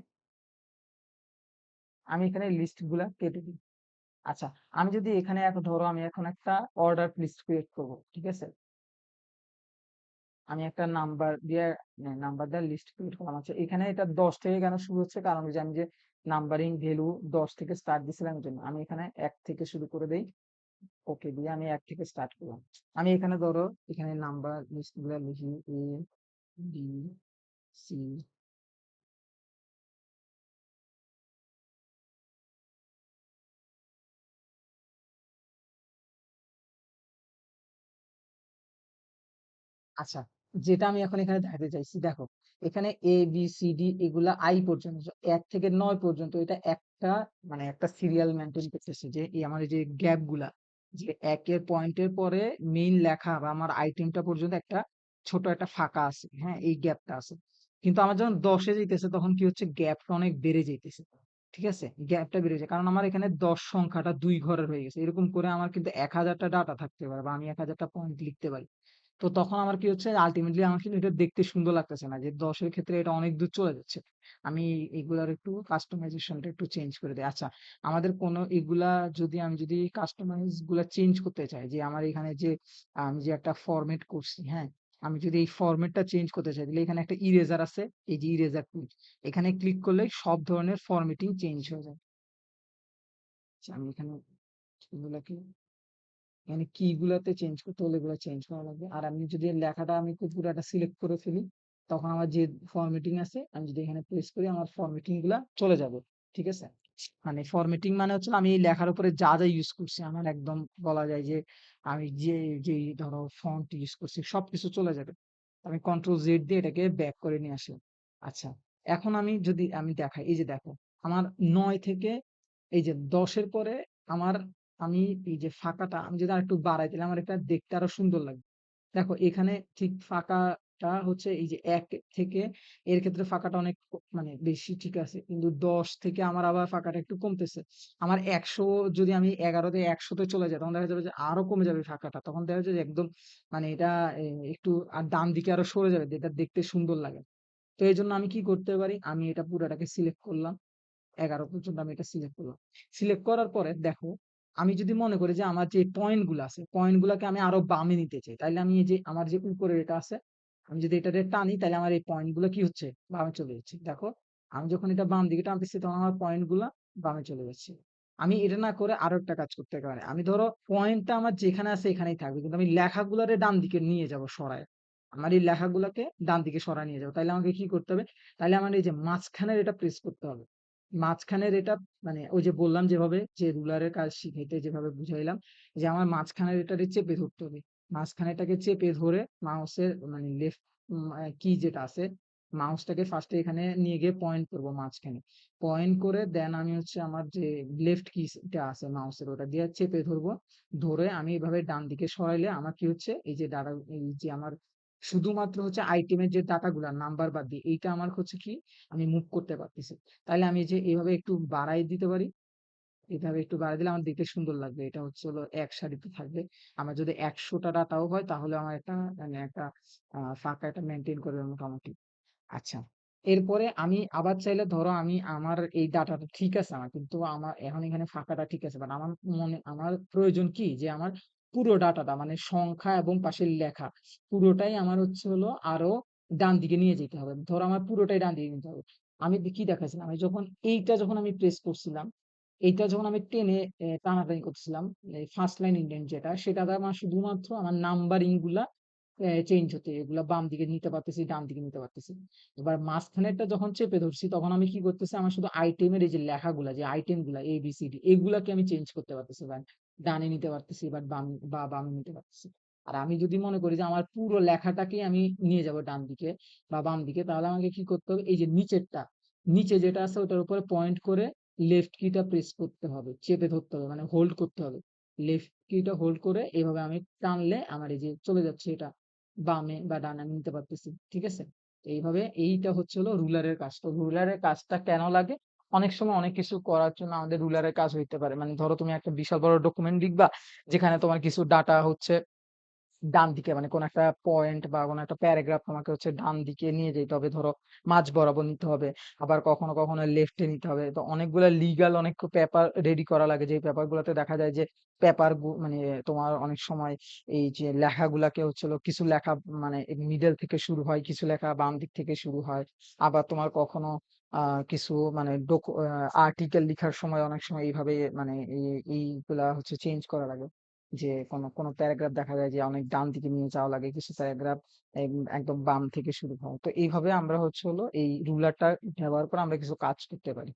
আমি এখানে লিস্ট গুলা কেটে দিই। আচ্ছা, আমি যদি এখানে এখন ধরো আমি এখন একটা অর্ডার লিস্ট ক্রিয়েট করবো, ঠিক আছে, আমি একটা নাম্বার দিয়ে লিস্ট ক্রিয়েট করলাম। আচ্ছা, এখানে এটা 10 থেকে কেন শুরু হচ্ছে, কারণ ওই যে আমি যে নাম্বারিং ভ্যালু 10 থেকে স্টার্ট দিছিলাম এর জন্য আমি এখানে 1 থেকে শুরু করে দেই। ওকে দিয়ে আমি 1 থেকে স্টার্ট করলাম। আমি এখানে ধরো এখানে নাম্বার লিস্ট গুলা লিখি এ বি সি। আচ্ছা, যেটা আমি এখন এখানে দেখাতে চাইছি দেখো, এখানে এ বি সি ডি এগুলা আই পর্যন্ত, 1 থেকে 9 পর্যন্ত, এটা একটা মানে একটা সিরিয়াল মেনটেন করতেছে, যে এই আমার এই যে গ্যাপ গুলা, যে একের পয়েন্টের পরে মেইন লেখা বা আমার আইটেমটা পর্যন্ত একটা ছোট একটা ফাঁকা আছে, হ্যাঁ এই গ্যাপটা আছে। কিন্তু আমার যখন 10-এ যাইতেছে তখন কি হচ্ছে, গ্যাপটা অনেক বেড়ে যাইতেছে। ঠিক আছে, গ্যাপটা বেড়ে যায় কারণ আমার এখানে 10 সংখ্যাটা 2 ঘরের হয়ে গেছে। এরকম করে আমার কিন্তু 1000টা ডাটা থাকতে পারে বা আমি 1000টা পয়েন্ট লিখতে পারি। তো তখন আমার কি হচ্ছে, আলটিমেটলি আমার কিন্তু এটা দেখতে সুন্দর লাগতেছে না, যে 10-এর ক্ষেত্রে এটা অনেক দূর চলে যাচ্ছে। আমি এগুলার একটু কাস্টমাইজেশনটা একটু চেঞ্জ করে দিই। আচ্ছা, আমাদের কোনো এগুলা যদি আমি যদি কাস্টমাইজ গুলা চেঞ্জ করতে চাই, যে আমার এখানে যে আমি যে একটা ফরম্যাট করছি, হ্যাঁ আমি যদি এই ফরম্যাটটা চেঞ্জ করতে চাই তাহলে এখানে একটা ইরেজার আছে, এই যে ইরেজার টুল, এখানে ক্লিক করলে সব ধরনের ফরম্যাটিং চেঞ্জ হয়ে যায়। আচ্ছা, আমি এখানে এগুলাকে মানে কি গুলাতে চেঞ্জ করতে হলে এগুলো চেঞ্জ করা লাগবে। আর আমি যদি এর লেখাটা আমি পুরোটা সিলেক্ট করে ফেলি, তখন আমার যে ফরম্যাটিং আছে আমি যদি এখানে প্রেস করি আমার ফরম্যাটিং গুলা চলে যাবে। ঠিক আছে, মানে ফরম্যাটিং মানে হচ্ছে আমি এই লেখার উপরে যা যা ইউজ করছি আমার একদম বলা যায় যে আমি যে যে ধরো ফন্ট ইউজ করছি সবকিছু চলে যাবে। আমি কন্ট্রোল জেড দিয়ে এটাকে ব্যাক করে নিয়ে আসি। আচ্ছা, এখন আমি যদি আমি দেখাই, এই যে দেখো আমার 9 থেকে এই যে 10-এর পরে আমার, আমি এই যে ফাঁকাটা আমি যদি আরেকটু বাড়াই তাহলে আমার এটা দেখতে আরো সুন্দর লাগবে। দেখো এখানে ঠিক ফাঁকাটা হচ্ছে এই যে 1 থেকে, এর ক্ষেত্রে ফাঁকাটা অনেক মানে বেশি, ঠিক আছে, কিন্তু 10 থেকে আমার আবার ফাঁকাটা একটু কমতেছে। আমার 100 যদি আমি 11-তে 100-তে চলে যাই তখন দেখা যাবে যে আরো কমে যাবে ফাঁকাটা, তখন দেখা যাবে যে একদম মানে এটা একটু আর ডান দিকে আরো সরে যাবে, যেটা দেখতে সুন্দর লাগে। তো এই জন্য আমি কি করতে পারি, আমি এটা পুরোটাকে সিলেক্ট করলাম, 11 পর্যন্ত আমি এটা সিলেক্ট করলাম। সিলেক্ট করার পরে দেখো, আমি যদি মনে করি যে আমার যে পয়েন্ট গুলো আছে পয়েন্ট গুলাকে আমি আরো বামে নিতে চাই, তাহলে আমি এই যে আমার যে উপরে এটা আছে, আমি যদি এটাতে টানি তাহলে আমার এই পয়েন্ট গুলো কি হচ্ছে, বামে চলে যাচ্ছে। দেখো, আমি যখন এটা বাম দিকে টানতেছি তখন আমার পয়েন্ট গুলা বামে চলে যাচ্ছে। আমি এটা না করে আরো একটা কাজ করতে পারি, আমি ধরো পয়েন্টটা আমার যেখানে আছে এখানেই থাকবে, কিন্তু আমি লেখাগুলারে ডান দিকে নিয়ে যাব সরায়, আমার এই লেখাগুলাকে ডান দিকে সরায় নিয়ে যাবো, তাহলে আমাকে কি করতে হবে, তাহলে আমার এই যে মাঝখানের এটা প্রেস করতে হবে। মাঝখানের এটা মানে ওই যে বললাম যেভাবে যে রুলারের কাজ শিখাইতে যেভাবে বুঝাইলাম, যে আমার মাঝখানের এটাকে চেপে ধরতে হবে। মাঝখানেটাকে চেপে ধরে মাউসের মানে লেফট কি যেটা আছে, মাউসটাকে ফার্স্টে এখানে নিয়ে গিয়ে পয়েন্ট করব মাঝখানে, পয়েন্ট করে দেন আমি হচ্ছে আমার যে লেফট কিটা আছে মাউসের ওটা দিয়ে চেপে ধরবো, ধরে আমি এভাবে ডান দিকে সরাইলে আমার কি হচ্ছে, এই যে এই যে আমার শুধুমাত্র হচ্ছে আইটেমের যে ডাটাগুলা নাম্বার বাদ দিয়ে এইটা আমার হচ্ছে কি আমি মুভ করতে পারতেছি। তাইলে আমি যে এভাবে একটু বাড়ায় দিতে পারি। এভাবে একটু বাড়ায় দিলে আমার দেখতে সুন্দর লাগবে। এটা হচ্ছে হলো এক সারিতে থাকবে। আমার যদি ১০০ টা ডাটাও হয় তাহলে আমার একটা মানে একটা ফাঁকা একটা মেইনটেইন করবে মোটামুটি। আচ্ছা। এরপরে আমি আবার চাইলে ধরো আমি আমার এই ডাটাটা ঠিক আছে আমার কিন্তু আমার এখন এখানে ফাঁকাটা ঠিক আছে। বাট আমার প্রয়োজন কি যে আমার পুরো ডাটাটা মানে সংখ্যা এবং পাশের লেখা পুরোটাই আমার হচ্ছে হলো আরো ডান দিকে নিয়ে যেতে হবে। ধরো আমার পুরোটাই ডান দিকে নিতে হবে। আমি কি দেখাইছিলাম? আমি যখন এইটা যখন আমি প্রেস করছিলাম, এইটা যখন আমি টেনে টানাটানি করতেছিলাম, এই ফার্স্ট লাইন ইনডেন্ট যেটা সেটাতে আমার শুধুমাত্র আমার নাম্বারিং গুলা চেঞ্জ হতে এগুলা বাম দিকে নিতে পারতেছি, ডান দিকে নিতে পারতেছি। এবার মাঝখানেরটা যখন চেপে ধরছি তখন আমি কি করতেছি আমার শুধু আইটেমের এই যে লেখাগুলা যে আইটেম গুলা ABCD এগুলাকে আমি চেঞ্জ করতে পারতেছি বা ডানে নিতে পারতেছি বা বামে নিতে পারতেছি। আর আমি যদি মনে করি যে আমার পুরো লেখাটাকে আমি নিয়ে যাব ডান দিকে বা বাম দিকে তাহলে আমাকে কি করতে হবে এই যে নিচেরটা নিচে যেটা আছে ওটার উপরে পয়েন্ট করে লেফট কিটা প্রেস করতে হবে, চেপে ধরতে হবে মানে হোল্ড করতে হবে। লেফট কিটা হোল্ড করে এভাবে আমি টানলে আমার এই যে চলে যাচ্ছে এটা বামে বা ডানে আমি নিতে পারতেছি। ঠিক আছে? এইভাবে এইটা হচ্ছে হলো রুলারের কাজ। তো রুলারের কাজটা কেন লাগে? অনেক সময় অনেক কিছু করার জন্য আমাদের রুলারের কাজ হইতে পারে। মানে ধরো তুমি একটা বিশাল বড় ডকুমেন্ট লিখবা, যেখানে তোমার কিছু ডাটা হচ্ছে ডান দিকে মানে কোন একটা পয়েন্ট বা কোন একটা প্যারাগ্রাফ তোমাকে হচ্ছে ডান দিকে নিয়ে যেতে হবে। ধরো মাঝ বরাবর নিতে হবে। আবার কখনো, কখনো লেফটে নিতে হবে। তো অনেকগুলা লিগ্যাল অনেক পেপার রেডি করা লাগে। যে পেপার গুলাতে দেখা যায় যে মানে তোমার অনেক সময় এই যে লেখাগুলাকে হচ্ছে হলো কিছু লেখা মানে মিডল থেকে শুরু হয়, কিছু লেখা বাম দিক থেকে শুরু হয়। আবার তোমার কখনো কিছু মানে আর্টিকেল লিখার সময় অনেক সময় এইভাবে মানে এইগুলা হচ্ছে চেঞ্জ করা লাগে। যে কোনো প্যারাগ্রাফ দেখা যায় যে অনেক ডান দিকে নিয়ে যাওয়া লাগে। কিছু প্যারাগ্রাফ একদম বাম থেকে শুরু হয়। তো এইভাবে আমরা হচ্ছে হলো এই রুলারটা ব্যবহার করে আমরা কিছু কাজ করতে পারি।